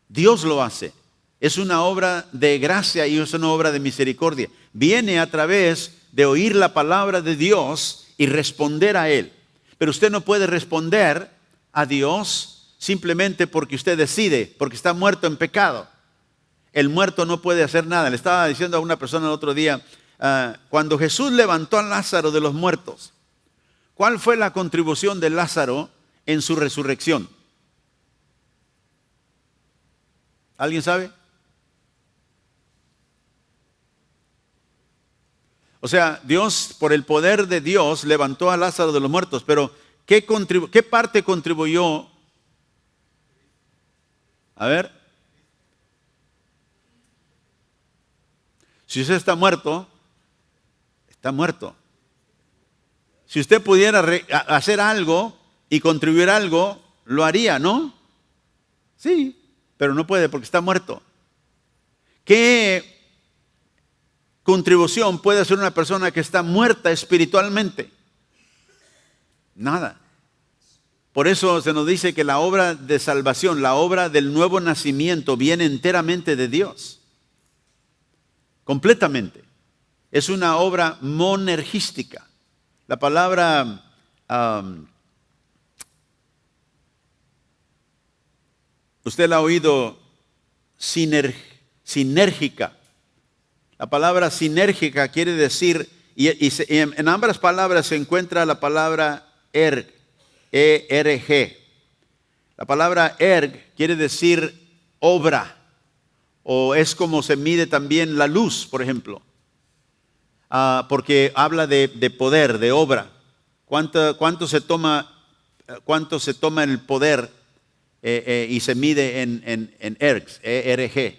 Dios lo hace. es una obra de gracia y es una obra de misericordia. Viene a través de oír la palabra de Dios y responder a Él. Pero usted no puede responder a Dios simplemente porque usted decide, porque está muerto en pecado. El muerto no puede hacer nada. Le estaba diciendo a una persona el otro día, cuando Jesús levantó a Lázaro de los muertos, ¿cuál fue la contribución de Lázaro en su resurrección? ¿Alguien sabe? O sea, Dios, por el poder de Dios, levantó a Lázaro de los muertos, pero ¿qué parte contribuyó? A ver. Si usted está muerto, está muerto. Si usted pudiera hacer algo y contribuir algo, lo haría, ¿no? Sí, pero no puede porque está muerto. ¿Qué contribución puede hacer una persona que está muerta espiritualmente? Nada. Por eso se nos dice que la obra de salvación, la obra del nuevo nacimiento, viene enteramente de Dios. Completamente. Es una obra monergística. La palabra usted la ha oído sinérgica. La palabra sinérgica quiere decir, y en ambas palabras se encuentra la palabra erg, E-R-G. La palabra erg quiere decir obra, o es como se mide también la luz, por ejemplo, porque habla de poder, de obra. ¿Cuánto se toma el poder y se mide en ergs, E-R-G?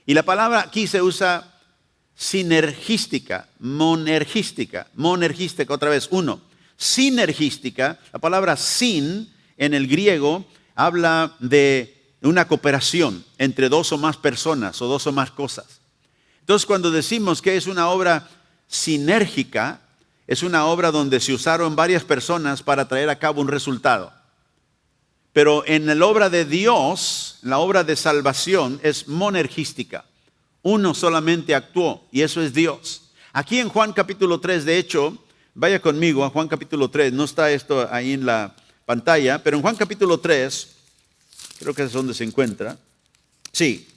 Y la palabra aquí se usa sinergística, monergística, otra vez, sinergística. La palabra sin en el griego habla de una cooperación entre dos o más personas o dos o más cosas. Entonces, cuando decimos que es una obra sinérgica, es una obra donde se usaron varias personas para traer a cabo un resultado. Pero en la obra de Dios, la obra de salvación es monergística. Uno solamente actuó y eso es Dios. Aquí en Juan capítulo 3, de hecho, vaya conmigo a Juan capítulo 3, no está esto ahí en la pantalla, pero en Juan capítulo 3, creo que es donde se encuentra, sí,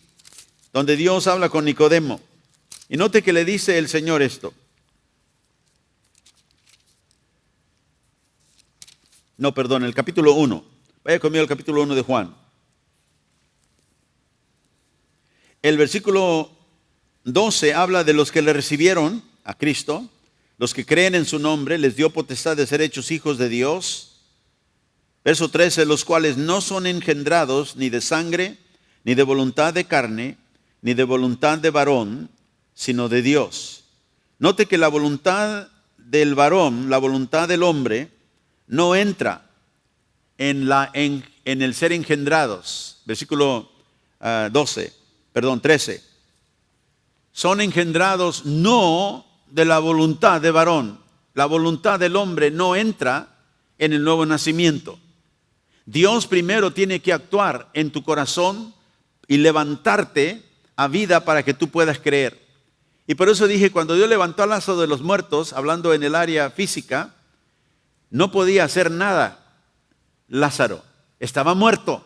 donde Dios habla con Nicodemo. Y note que le dice el Señor esto. No, perdón, el capítulo 1. Vaya conmigo al capítulo 1 de Juan. El versículo 12 habla de los que le recibieron a Cristo, los que creen en su nombre, les dio potestad de ser hechos hijos de Dios. Verso 13, los cuales no son engendrados ni de sangre, ni de voluntad de carne, ni de voluntad de varón, sino de Dios. Note que la voluntad del varón, la voluntad del hombre, no entra en el ser engendrados. Versículo 13. Son engendrados no de la voluntad de varón. La voluntad del hombre no entra en el nuevo nacimiento. Dios primero tiene que actuar en tu corazón y levantarte a vida para que tú puedas creer. Y por eso dije, cuando Dios levantó a Lázaro de los muertos, hablando en el área física, no podía hacer nada. Lázaro estaba muerto.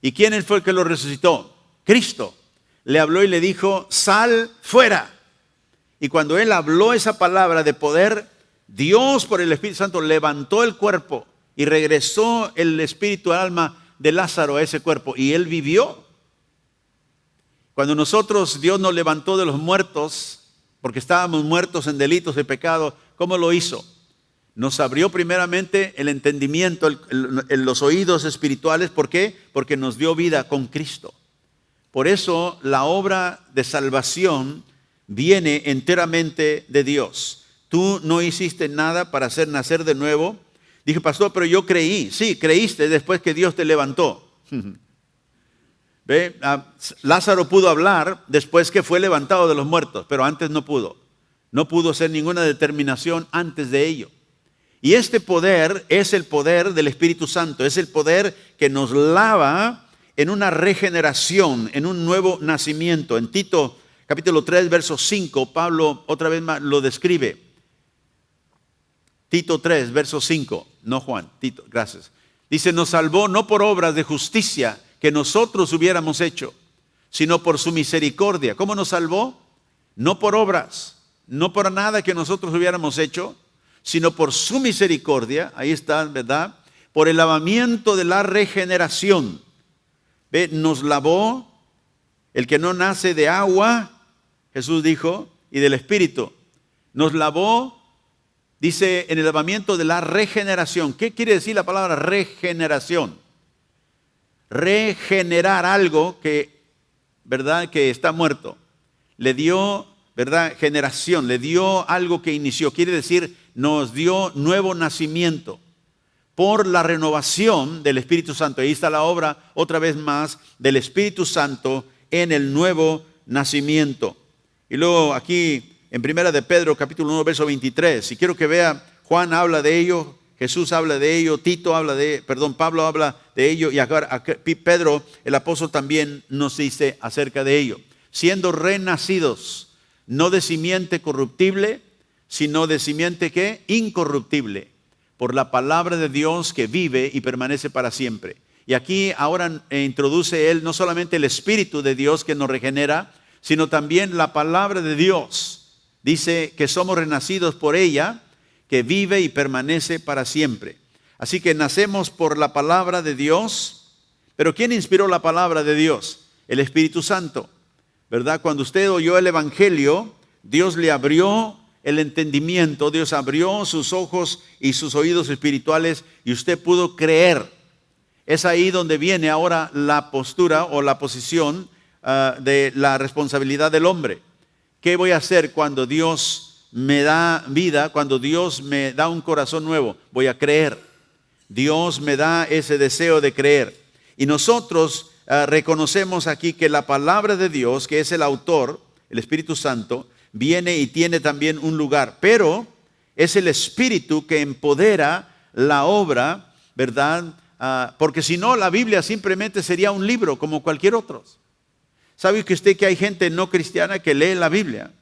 ¿Y quién fue el que lo resucitó? Cristo. Le habló y le dijo, sal fuera. Y cuando él habló esa palabra de poder, Dios por el Espíritu Santo levantó el cuerpo y regresó el espíritu, el alma de Lázaro a ese cuerpo. Y él vivió. Cuando Dios nos levantó de los muertos, porque estábamos muertos en delitos de pecado, ¿cómo lo hizo? Nos abrió primeramente el entendimiento, los oídos espirituales. ¿Por qué? Porque nos dio vida con Cristo. Por eso la obra de salvación viene enteramente de Dios. Tú no hiciste nada para hacer nacer de nuevo. Dije, pastor, pero yo creí. Sí, creíste después que Dios te levantó. ¿Ve? Lázaro pudo hablar después que fue levantado de los muertos, pero antes no pudo. No pudo hacer ninguna determinación antes de ello. Y este poder es el poder del Espíritu Santo, es el poder que nos lava en una regeneración, en un nuevo nacimiento. En Tito capítulo 3, verso 5, Pablo otra vez más lo describe. Tito 3, verso 5, no Juan, Tito, gracias. Dice, nos salvó no por obras de justicia que nosotros hubiéramos hecho, sino por su misericordia. ¿Cómo nos salvó? No por obras, no por nada que nosotros hubiéramos hecho, sino por su misericordia, ahí está, ¿verdad? Por el lavamiento de la regeneración. ¿Ve? Nos lavó el que no nace de agua, Jesús dijo, y del Espíritu. Nos lavó, dice, en el lavamiento de la regeneración. ¿Qué quiere decir la palabra regeneración? Regenerar algo que, ¿verdad?, que está muerto. Le dio, ¿verdad?, generación, le dio algo que inició. Quiere decir, nos dio nuevo nacimiento por la renovación del Espíritu Santo. Ahí está la obra, otra vez más, del Espíritu Santo en el nuevo nacimiento. Y luego aquí, en Primera de Pedro, capítulo 1, verso 23, y quiero que vea, Juan habla de ello, Jesús habla de ello, Pablo habla de ello, y acá Pedro, el apóstol, también nos dice acerca de ello. Siendo renacidos, no de simiente corruptible, sino de simiente ¿qué? Incorruptible, por la palabra de Dios que vive y permanece para siempre. Y aquí ahora introduce él no solamente el Espíritu de Dios que nos regenera, sino también la palabra de Dios. Dice que somos renacidos por ella, que vive y permanece para siempre. Así que nacemos por la palabra de Dios. Pero ¿quién inspiró la palabra de Dios? El Espíritu Santo, ¿verdad? Cuando usted oyó el Evangelio, Dios le abrió el entendimiento, Dios abrió sus ojos y sus oídos espirituales y usted pudo creer. Es ahí donde viene ahora la postura o la posición de la responsabilidad del hombre. ¿Qué voy a hacer cuando Dios me da vida, cuando Dios me da un corazón nuevo? Voy a creer. Dios me da ese deseo de creer. Y nosotros reconocemos aquí que la palabra de Dios, que es el autor, el Espíritu Santo, viene y tiene también un lugar. Pero es el Espíritu que empodera la obra, ¿verdad? Porque si no, la Biblia simplemente sería un libro como cualquier otro. ¿Sabe que usted que hay gente no cristiana que lee la Biblia,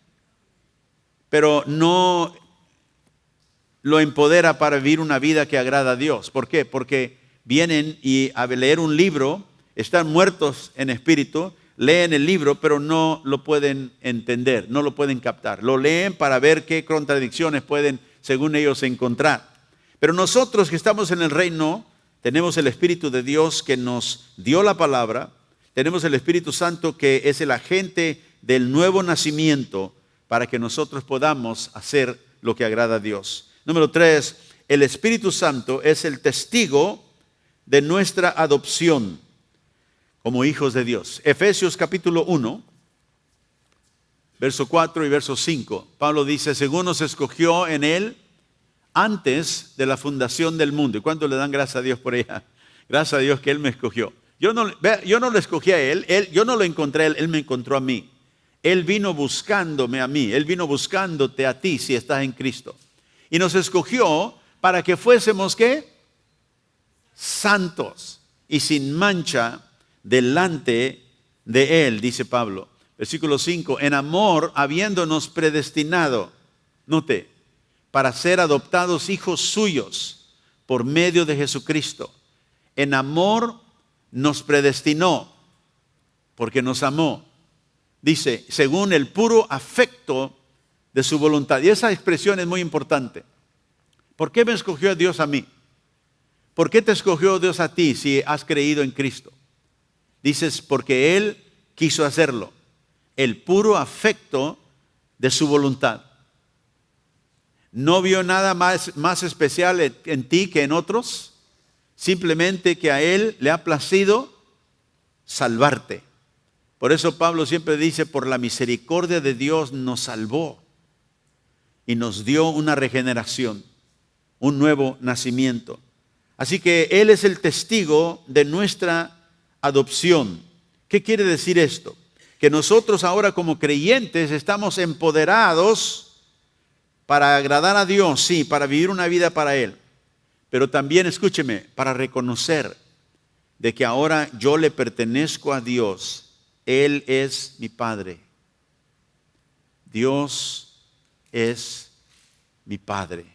pero no lo empodera para vivir una vida que agrada a Dios? ¿Por qué? Porque vienen y a leer un libro, están muertos en espíritu, leen el libro, pero no lo pueden entender, no lo pueden captar. Lo leen para ver qué contradicciones pueden, según ellos, encontrar. Pero nosotros que estamos en el reino, tenemos el Espíritu de Dios que nos dio la palabra, tenemos el Espíritu Santo que es el agente del nuevo nacimiento para que nosotros podamos hacer lo que agrada a Dios. Número 3, el Espíritu Santo es el testigo de nuestra adopción como hijos de Dios. Efesios capítulo 1, verso 4 y verso 5. Pablo dice, según nos escogió en Él antes de la fundación del mundo. ¿Y cuánto le dan gracias a Dios por ella? Gracias a Dios que Él me escogió. Yo no lo escogí a Él, yo no lo encontré a Él, Él me encontró a mí. Él vino buscándome a mí, Él vino buscándote a ti si estás en Cristo. Y nos escogió para que fuésemos, ¿qué? Santos y sin mancha delante de Él, dice Pablo. Versículo 5, en amor habiéndonos predestinado, note, para ser adoptados hijos suyos por medio de Jesucristo. En amor nos predestinó porque nos amó. Dice, según el puro afecto de su voluntad. Y esa expresión es muy importante. ¿Por qué me escogió Dios a mí? ¿Por qué te escogió Dios a ti si has creído en Cristo? Dices, porque Él quiso hacerlo. El puro afecto de su voluntad. No vio nada más especial en ti que en otros. Simplemente que a Él le ha placido salvarte. Por eso Pablo siempre dice, por la misericordia de Dios nos salvó y nos dio una regeneración, un nuevo nacimiento. Así que Él es el testigo de nuestra adopción. ¿Qué quiere decir esto? Que nosotros ahora como creyentes estamos empoderados para agradar a Dios, sí, para vivir una vida para Él. Pero también, escúcheme, para reconocer de que ahora yo le pertenezco a Dios. Él es mi Padre. Dios es mi Padre.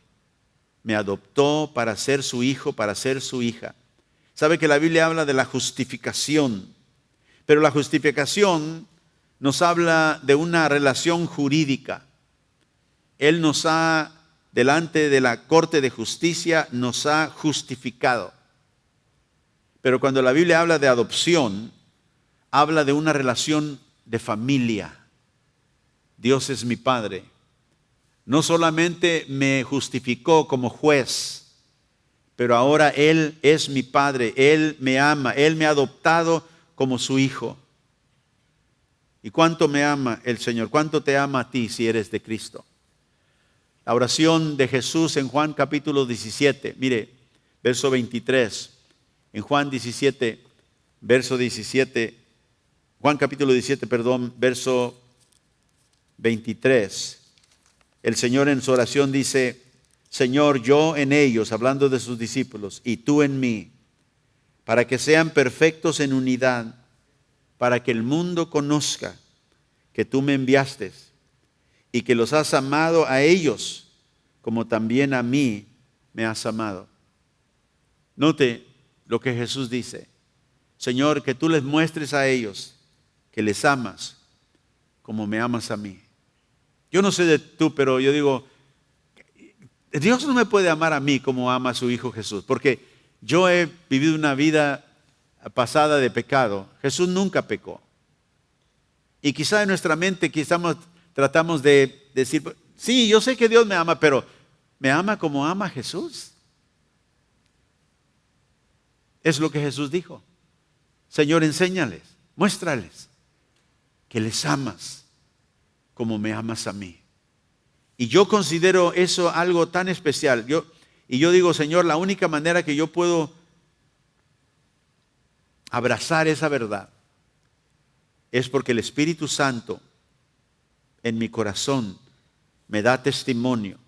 Me adoptó para ser su hijo, para ser su hija. Sabe que la Biblia habla de la justificación, pero la justificación nos habla de una relación jurídica. Él nos ha, delante de la corte de justicia, nos ha justificado. Pero cuando la Biblia habla de adopción, habla de una relación de familia. Dios es mi Padre. No solamente me justificó como juez, pero ahora Él es mi Padre. Él me ama. Él me ha adoptado como su hijo. ¿Y cuánto me ama el Señor? ¿Cuánto te ama a ti si eres de Cristo? La oración de Jesús en Juan capítulo 17. Mire, verso 23. En Juan 17, verso 17. Juan capítulo 17, perdón, verso 23. El Señor en su oración dice: Señor, yo en ellos, hablando de sus discípulos, y tú en mí, para que sean perfectos en unidad, para que el mundo conozca que tú me enviaste y que los has amado a ellos, como también a mí me has amado. Note lo que Jesús dice: Señor, que tú les muestres a ellos que les amas como me amas a mí. Yo no sé de tú, pero yo digo, Dios no me puede amar a mí como ama a su Hijo Jesús, porque yo he vivido una vida pasada de pecado. Jesús nunca pecó. Y quizá en nuestra mente tratamos de decir, sí, yo sé que Dios me ama, pero ¿me ama como ama Jesús? Es lo que Jesús dijo. Señor, enséñales, muéstrales que les amas como me amas a mí. Y yo considero eso algo tan especial. Yo digo, Señor, la única manera que yo puedo abrazar esa verdad es porque el Espíritu Santo en mi corazón me da testimonio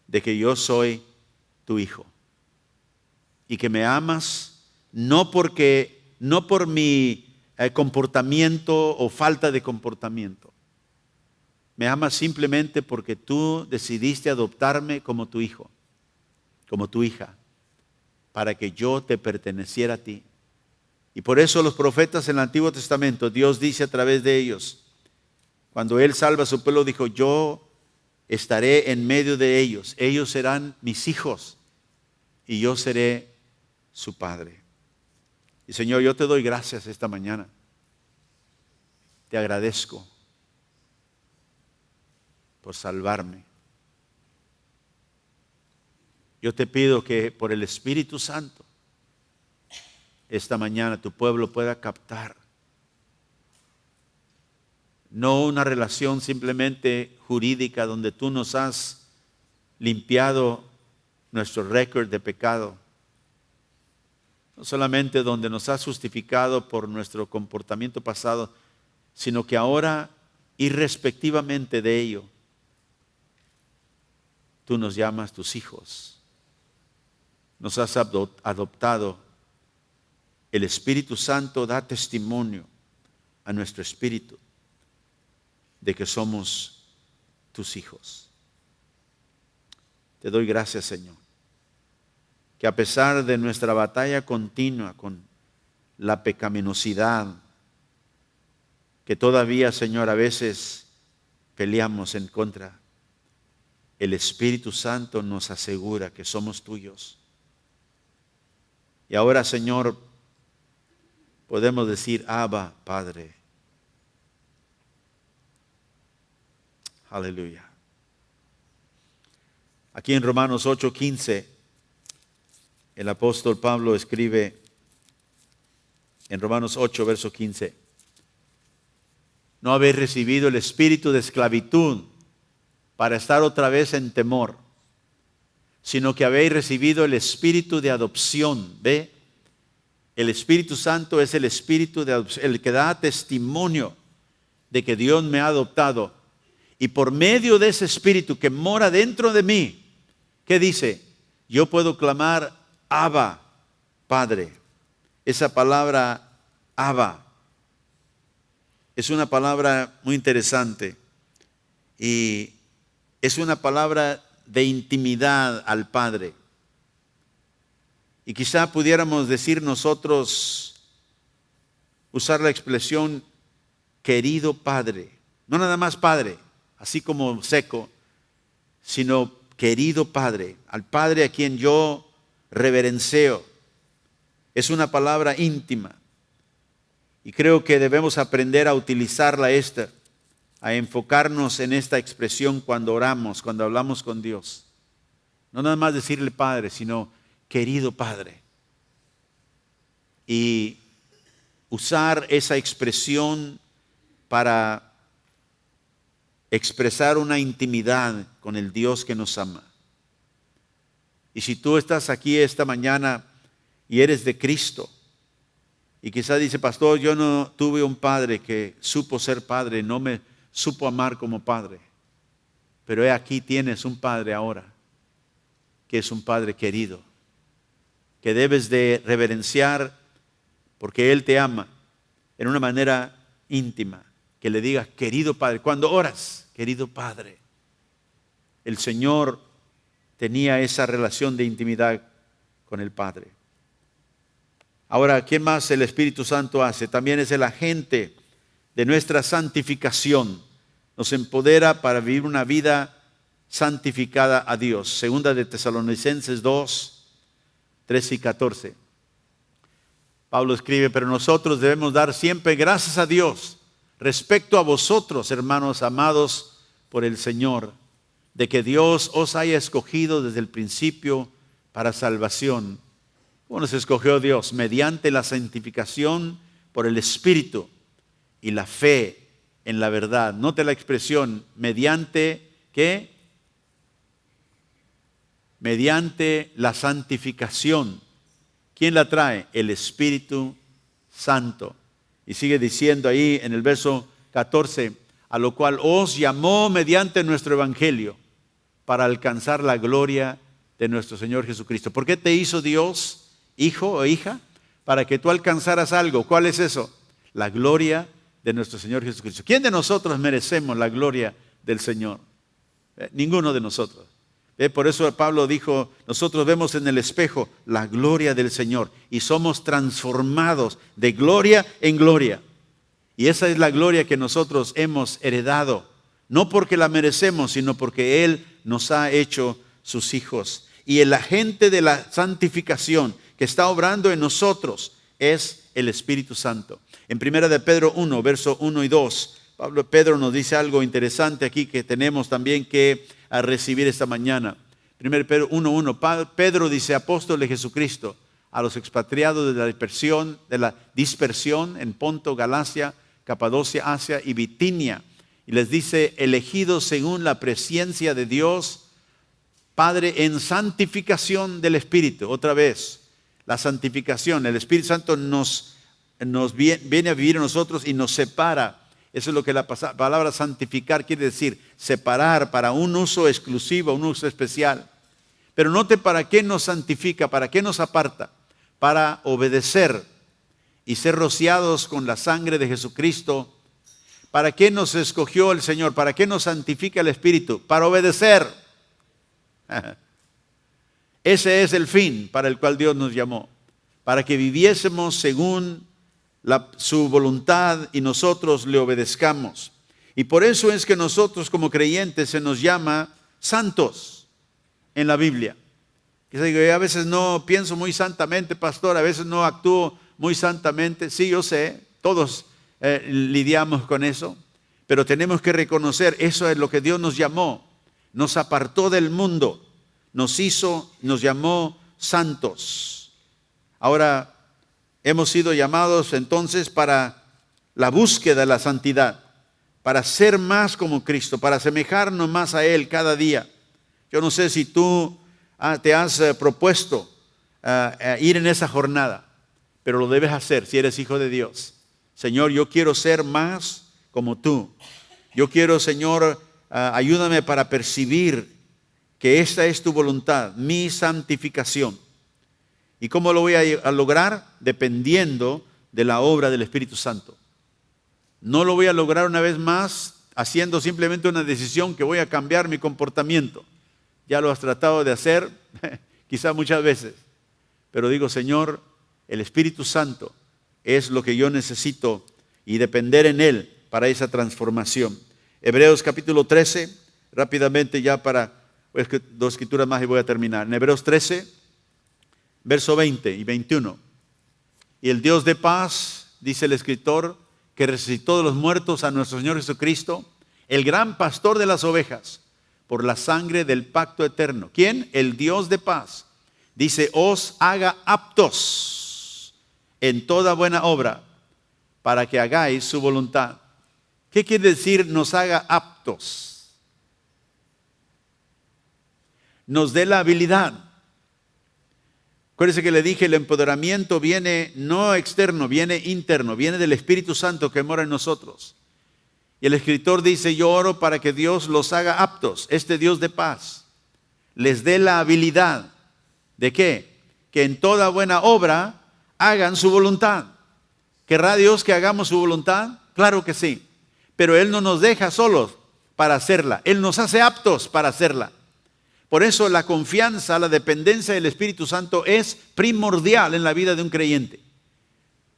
de que yo soy tu hijo y que me amas no por mi comportamiento o falta de comportamiento. Me amas simplemente porque tú decidiste adoptarme como tu hijo, como tu hija, para que yo te perteneciera a ti. Y por eso los profetas en el Antiguo Testamento, Dios dice a través de ellos, cuando Él salva a su pueblo, dijo: yo estaré en medio de ellos, ellos serán mis hijos y yo seré su padre. Y Señor, yo te doy gracias esta mañana. Te agradezco por salvarme. Yo te pido que por el Espíritu Santo esta mañana tu pueblo pueda captar no una relación simplemente jurídica donde tú nos has limpiado nuestro récord de pecado, no solamente donde nos has justificado por nuestro comportamiento pasado, sino que ahora, irrespectivamente de ello, tú nos llamas tus hijos. Nos has adoptado. El Espíritu Santo da testimonio a nuestro espíritu de que somos tus hijos. Te doy gracias, Señor, que a pesar de nuestra batalla continua con la pecaminosidad, que todavía, Señor, a veces peleamos en contra, el Espíritu Santo nos asegura que somos tuyos. Y ahora, Señor, podemos decir: Abba, Padre. Aleluya. Aquí en Romanos 8:15, el apóstol Pablo escribe en Romanos 8, verso 15: no habéis recibido el espíritu de esclavitud para estar otra vez en temor, sino que habéis recibido el espíritu de adopción. ¿Ve? El Espíritu Santo es el espíritu de adopción, el que da testimonio de que Dios me ha adoptado. Y por medio de ese espíritu que mora dentro de mí, ¿qué dice? Yo puedo clamar: Abba, Padre. esa palabra Abba. Es una palabra muy interesante y es una palabra de intimidad al Padre. Y quizá pudiéramos decir nosotros, usar la expresión querido Padre. No nada más Padre, así como seco, sino querido Padre, al Padre a quien yo reverencio. Es una palabra íntima y creo que debemos aprender a utilizarla a enfocarnos en esta expresión cuando oramos, cuando hablamos con Dios. No nada más decirle Padre, sino querido Padre. Y usar esa expresión para expresar una intimidad con el Dios que nos ama. Y si tú estás aquí esta mañana y eres de Cristo, y quizás dice, pastor, yo no tuve un padre que supo ser padre, no me supo amar como padre. Pero aquí tienes un padre ahora, que es un padre querido, que debes de reverenciar porque Él te ama en una manera íntima. Que le digas, querido Padre, cuando oras, querido Padre. El Señor tenía esa relación de intimidad con el Padre. Ahora, ¿quién más el Espíritu Santo hace? También es el agente de nuestra santificación. Nos empodera para vivir una vida santificada a Dios. Segunda de Tesalonicenses 2, 13 y 14. Pablo escribe, pero nosotros debemos dar siempre gracias a Dios respecto a vosotros, hermanos amados por el Señor, de que Dios os haya escogido desde el principio para salvación. ¿Cómo nos escogió Dios? Mediante la santificación por el Espíritu y la fe en la verdad. Note la expresión, mediante, ¿qué? Mediante la santificación. ¿Quién la trae? El Espíritu Santo. Y sigue diciendo ahí en el verso 14, a lo cual os llamó mediante nuestro evangelio para alcanzar la gloria de nuestro Señor Jesucristo. ¿Por qué te hizo Dios hijo o hija? Para que tú alcanzaras algo. ¿Cuál es eso? La gloria de nuestro Señor Jesucristo. ¿Quién de nosotros merecemos la gloria del Señor? Ninguno de nosotros. Por eso Pablo dijo, nosotros vemos en el espejo la gloria del Señor y somos transformados de gloria en gloria. Y esa es la gloria que nosotros hemos heredado, no porque la merecemos, sino porque Él nos ha hecho sus hijos. Y el agente de la santificación que está obrando en nosotros es el Espíritu Santo. En 1 de Pedro 1, verso 1 y 2, Pedro nos dice algo interesante aquí que tenemos también que recibir esta mañana. 1 Pedro 1:1, Pedro dice, apóstol de Jesucristo, a los expatriados de la dispersión en Ponto, Galacia, Capadocia, Asia y Bitinia. Y les dice, elegidos según la presciencia de Dios, Padre, en santificación del Espíritu. Otra vez, la santificación. El Espíritu Santo nos viene a vivir en nosotros y nos separa. Eso es lo que la palabra santificar quiere decir, separar para un uso exclusivo, un uso especial. Pero note para qué nos santifica, para qué nos aparta, para obedecer y ser rociados con la sangre de Jesucristo. ¿Para qué nos escogió el Señor? ¿Para qué nos santifica el Espíritu? Para obedecer. Ese es el fin para el cual Dios nos llamó, para que viviésemos según su voluntad y nosotros le obedezcamos. Y por eso es que nosotros como creyentes se nos llama santos en la Biblia. A veces no pienso muy santamente, pastor, a veces no actúo muy santamente. Sí, yo sé, todos lidiamos con eso, pero tenemos que reconocer, eso es lo que Dios nos llamó. Nos apartó del mundo, nos llamó santos. Ahora, hemos sido llamados entonces para la búsqueda de la santidad, para ser más como Cristo, para asemejarnos más a Él cada día. Yo no sé si tú te has propuesto ir en esa jornada, pero lo debes hacer si eres hijo de Dios. Señor, yo quiero ser más como tú. Yo quiero, Señor, ayúdame para percibir que esta es tu voluntad, mi santificación. ¿Y cómo lo voy a lograr? Dependiendo de la obra del Espíritu Santo. No lo voy a lograr una vez más haciendo simplemente una decisión que voy a cambiar mi comportamiento. Ya lo has tratado de hacer, quizá muchas veces. Pero digo, Señor, el Espíritu Santo es lo que yo necesito y depender en Él para esa transformación. Hebreos capítulo 13, rápidamente ya para dos escrituras más y voy a terminar. En Hebreos 13, verso 20 y 21. Y el Dios de paz, dice el escritor, que resucitó de los muertos a nuestro Señor Jesucristo, el gran pastor de las ovejas, por la sangre del pacto eterno. ¿Quién? El Dios de paz. Dice, os haga aptos en toda buena obra, para que hagáis su voluntad. ¿Qué quiere decir nos haga aptos? Nos dé la habilidad. Acuérdense que le dije, el empoderamiento viene no externo, viene interno, viene del Espíritu Santo que mora en nosotros. Y el escritor dice, yo oro para que Dios los haga aptos, este Dios de paz, les dé la habilidad. ¿De qué? Que en toda buena obra hagan su voluntad. ¿Querrá Dios que hagamos su voluntad? Claro que sí. Pero Él no nos deja solos para hacerla. Él nos hace aptos para hacerla. Por eso la confianza, la dependencia del Espíritu Santo es primordial en la vida de un creyente.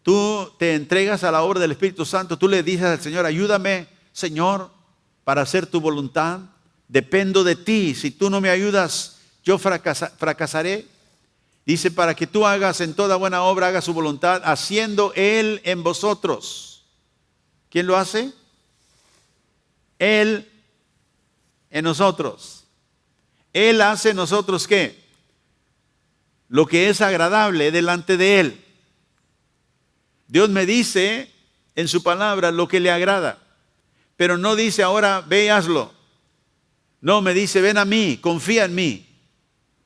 Tú te entregas a la obra del Espíritu Santo, tú le dices al Señor, ayúdame, Señor, para hacer tu voluntad. Dependo de ti. Si tú no me ayudas, yo fracasaré. Dice, para que tú hagas en toda buena obra, haga su voluntad, haciendo Él en vosotros. ¿Quién lo hace? Él en nosotros. Él hace en nosotros ¿qué? Lo que es agradable delante de Él. Dios me dice en su palabra lo que le agrada. Pero no dice ahora ve y hazlo. No, me dice ven a mí, confía en mí.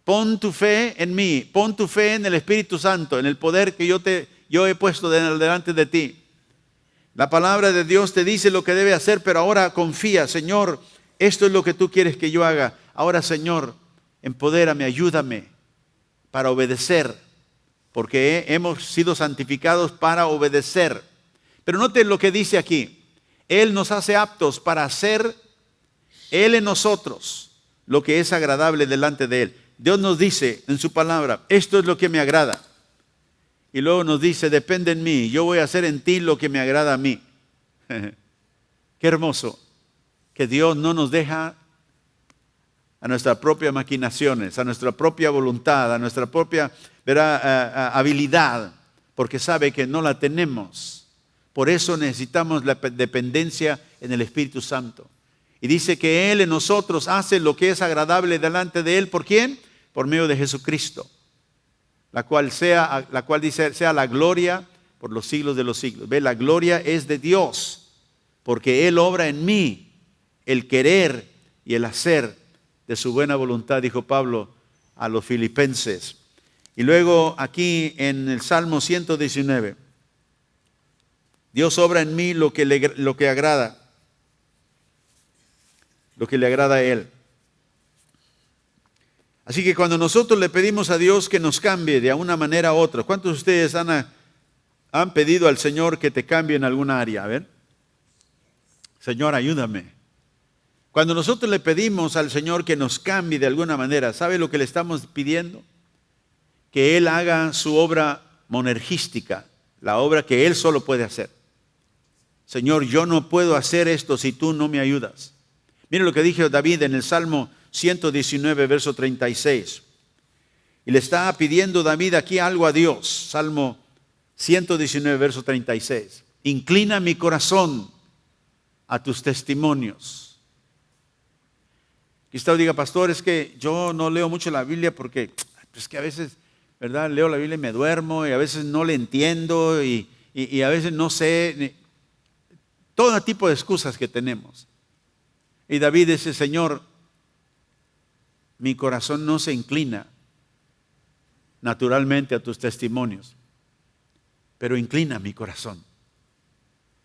Pon tu fe en mí, pon tu fe en el Espíritu Santo, en el poder que yo he puesto delante de ti. La palabra de Dios te dice lo que debe hacer, pero ahora confía, Señor, esto es lo que tú quieres que yo haga. Ahora, Señor, empodérame, ayúdame para obedecer, porque hemos sido santificados para obedecer. Pero noten lo que dice aquí. Él nos hace aptos para hacer Él en nosotros lo que es agradable delante de Él. Dios nos dice en su palabra, esto es lo que me agrada. Y luego nos dice, depende en mí, yo voy a hacer en ti lo que me agrada a mí. Qué hermoso que Dios no nos deja a nuestras propias maquinaciones, a nuestra propia voluntad, a nuestra propia habilidad, porque sabe que no la tenemos. Por eso necesitamos la dependencia en el Espíritu Santo. Y dice que Él en nosotros hace lo que es agradable delante de Él. ¿Por quién? Por medio de Jesucristo. La cual dice sea la gloria por los siglos de los siglos. Ve, la gloria es de Dios, porque Él obra en mí el querer y el hacer de su buena voluntad, dijo Pablo a los filipenses. Y luego aquí en el Salmo 119, Dios obra en mí lo que agrada, lo que le agrada a Él. Así que cuando nosotros le pedimos a Dios que nos cambie de una manera u otra, ¿cuántos de ustedes han pedido al Señor que te cambie en alguna área? A ver, Señor, ayúdame. Cuando nosotros le pedimos al Señor que nos cambie de alguna manera, ¿sabe lo que le estamos pidiendo? Que Él haga su obra monergística, la obra que Él solo puede hacer. Señor, yo no puedo hacer esto si tú no me ayudas. Miren lo que dijo David en el Salmo 119, verso 36. Y le está pidiendo David aquí algo a Dios. Salmo 119, verso 36. Inclina mi corazón a tus testimonios. Quizá diga, pastor, es que yo no leo mucho la Biblia porque es que a veces, ¿verdad? Leo la Biblia y me duermo y a veces no le entiendo y a veces no sé. Todo tipo de excusas que tenemos. Y David dice, Señor, mi corazón no se inclina naturalmente a tus testimonios, pero inclina mi corazón.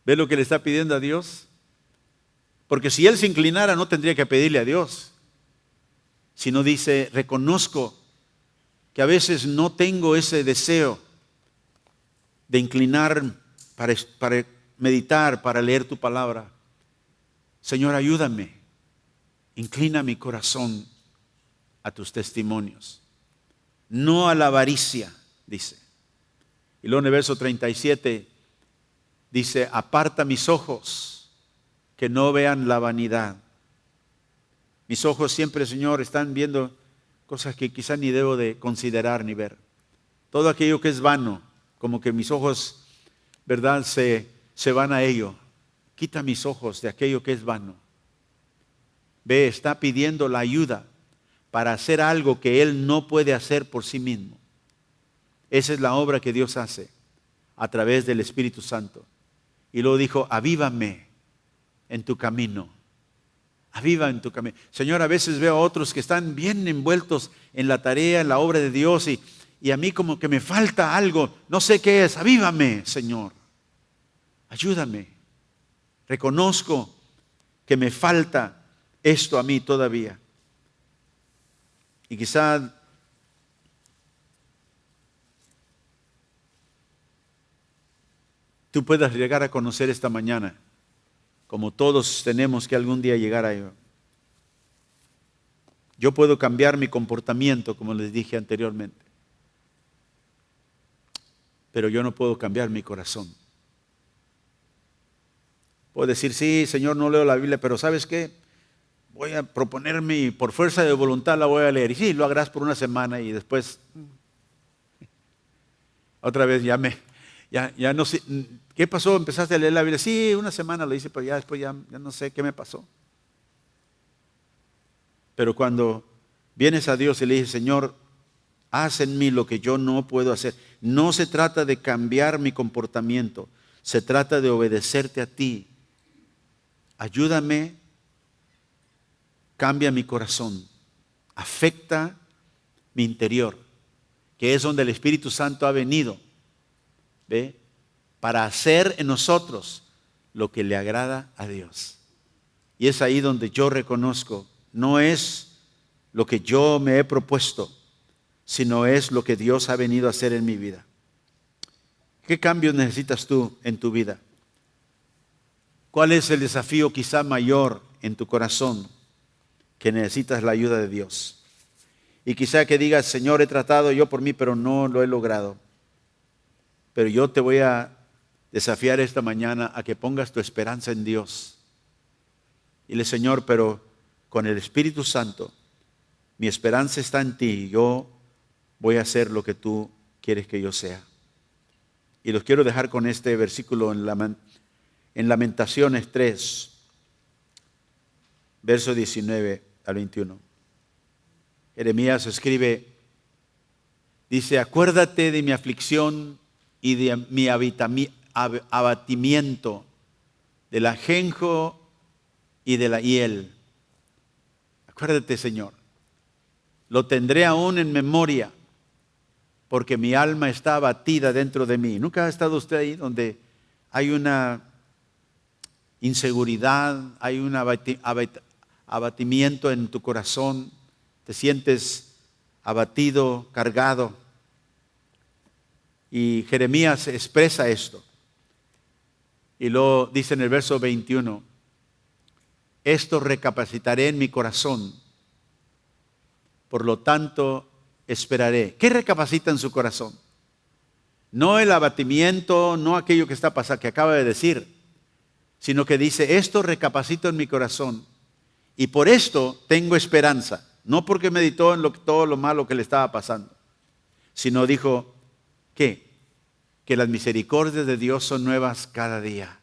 ¿Ve lo que le está pidiendo a Dios? Porque si Él se inclinara no tendría que pedirle a Dios, sino dice, reconozco que a veces no tengo ese deseo de inclinar para meditar, para leer tu palabra. Señor, ayúdame. Inclina mi corazón a tus testimonios. No a la avaricia, dice. Y luego en el verso 37 dice, aparta mis ojos que no vean la vanidad. Mis ojos siempre, Señor, están viendo cosas que quizá ni debo de considerar ni ver. Todo aquello que es vano, como que mis ojos, ¿verdad?, se van a ello. Quita mis ojos de aquello que es vano. Ve, está pidiendo la ayuda para hacer algo que Él no puede hacer por sí mismo. Esa es la obra que Dios hace a través del Espíritu Santo. Y luego dijo, avívame en tu camino. Aviva en tu camino. Señor, a veces veo a otros que están bien envueltos en la tarea, en la obra de Dios y a mí como que me falta algo. No sé qué es. Avívame, Señor. Ayúdame. Reconozco que me falta esto a mí todavía. Y quizá tú puedas llegar a conocer esta mañana, como todos tenemos que algún día llegar a ello. Yo puedo cambiar mi comportamiento, como les dije anteriormente, pero yo no puedo cambiar mi corazón. Puedo decir, sí, Señor, no leo la Biblia, pero ¿sabes qué? Voy a proponerme y por fuerza de voluntad la voy a leer. Y sí, lo harás por una semana y después, otra vez ya no sé. ¿Qué pasó? ¿Empezaste a leer la Biblia? Sí, una semana lo hice, pero ya después ya no sé qué me pasó. Pero cuando vienes a Dios y le dices, Señor, haz en mí lo que yo no puedo hacer. No se trata de cambiar mi comportamiento, se trata de obedecerte a ti. Ayúdame, cambia mi corazón, afecta mi interior, que es donde el Espíritu Santo ha venido, ¿ve?, para hacer en nosotros lo que le agrada a Dios. Y es ahí donde yo reconozco, no es lo que yo me he propuesto, sino es lo que Dios ha venido a hacer en mi vida. ¿Qué cambios necesitas tú en tu vida? ¿Cuál es el desafío quizá mayor en tu corazón que necesitas la ayuda de Dios? Y quizá que digas, Señor, he tratado yo por mí, pero no lo he logrado. Pero yo te voy a desafiar esta mañana a que pongas tu esperanza en Dios. Dile, Señor, pero con el Espíritu Santo, mi esperanza está en ti y yo voy a hacer lo que tú quieres que yo sea. Y los quiero dejar con este versículo en Lamentaciones 3, verso 19 al 21. Jeremías escribe, dice, acuérdate de mi aflicción y de mi abatimiento, del ajenjo y de la hiel. Acuérdate, Señor, lo tendré aún en memoria, porque mi alma está abatida dentro de mí. ¿Nunca ha estado usted ahí donde hay una inseguridad, hay un abatimiento en tu corazón? Te sientes abatido, cargado. Y Jeremías expresa esto. Y lo dice en el verso 21. Esto recapacitaré en mi corazón. Por lo tanto, esperaré. ¿Qué recapacita en su corazón? No el abatimiento, no aquello que está pasando, que acaba de decir, sino que dice, esto recapacito en mi corazón. Y por esto tengo esperanza. No porque meditó en todo lo malo que le estaba pasando, sino dijo, ¿qué? Que las misericordias de Dios son nuevas cada día.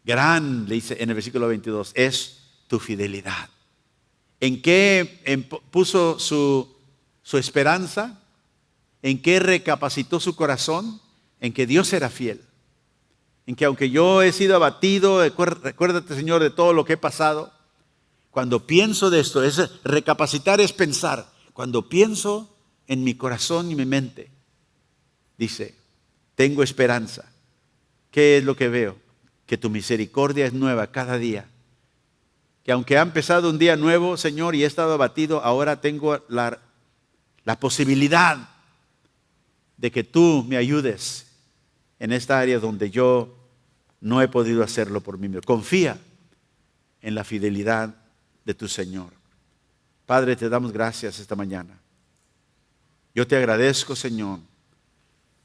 Gran, le dice en el versículo 22, es tu fidelidad. ¿En qué puso su esperanza? ¿En qué recapacitó su corazón? En que Dios era fiel. En que aunque yo he sido abatido, recuérdate, Señor, de todo lo que he pasado. Cuando pienso de esto, recapacitar es pensar. Cuando pienso en mi corazón y mi mente, dice, tengo esperanza. ¿Qué es lo que veo? Que tu misericordia es nueva cada día. Que aunque ha empezado un día nuevo, Señor, y he estado abatido, ahora tengo la la posibilidad de que tú me ayudes en esta área donde yo no he podido hacerlo por mí mismo. Confía en la fidelidad de tu Señor. Padre, te damos gracias esta mañana. Yo te agradezco, Señor,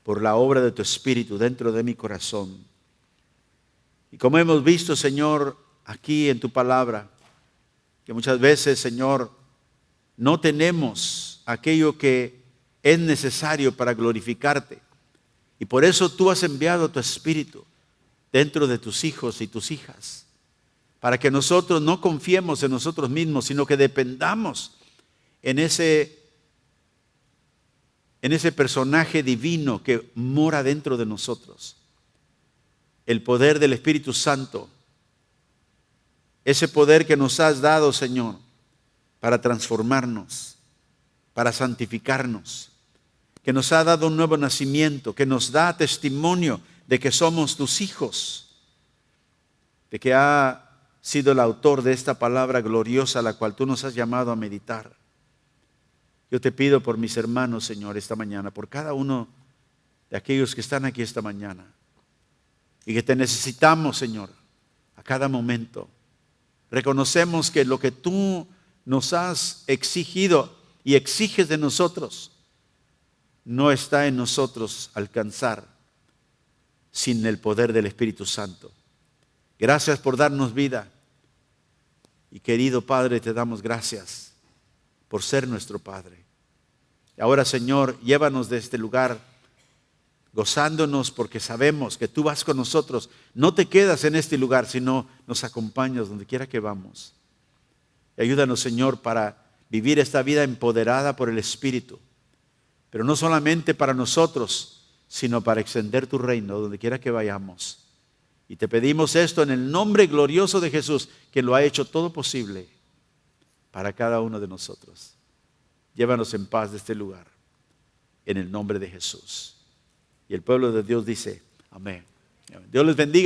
por la obra de tu Espíritu dentro de mi corazón. Y como hemos visto, Señor, aquí en tu palabra, que muchas veces, Señor, no tenemos aquello que es necesario para glorificarte. Y por eso tú has enviado tu Espíritu dentro de tus hijos y tus hijas, para que nosotros no confiemos en nosotros mismos, sino que dependamos en ese personaje divino que mora dentro de nosotros. El poder del Espíritu Santo, ese poder que nos has dado, Señor, para transformarnos, para santificarnos, que nos ha dado un nuevo nacimiento, que nos da testimonio de que somos tus hijos, de que ha sido el autor de esta palabra gloriosa a la cual tú nos has llamado a meditar. Yo te pido por mis hermanos, Señor, esta mañana, por cada uno de aquellos que están aquí esta mañana, y que te necesitamos, Señor, a cada momento. Reconocemos que lo que tú nos has exigido y exiges de nosotros, no está en nosotros alcanzar sin el poder del Espíritu Santo. Gracias por darnos vida. Y querido Padre, te damos gracias por ser nuestro Padre. Y ahora, Señor, llévanos de este lugar gozándonos porque sabemos que tú vas con nosotros. No te quedas en este lugar, sino nos acompañas donde quiera que vamos. Y ayúdanos, Señor, para vivir esta vida empoderada por el Espíritu. Pero no solamente para nosotros, sino para extender tu reino donde quiera que vayamos. Y te pedimos esto en el nombre glorioso de Jesús, que lo ha hecho todo posible para cada uno de nosotros. Llévanos en paz de este lugar, en el nombre de Jesús. Y el pueblo de Dios dice, amén. Dios les bendiga.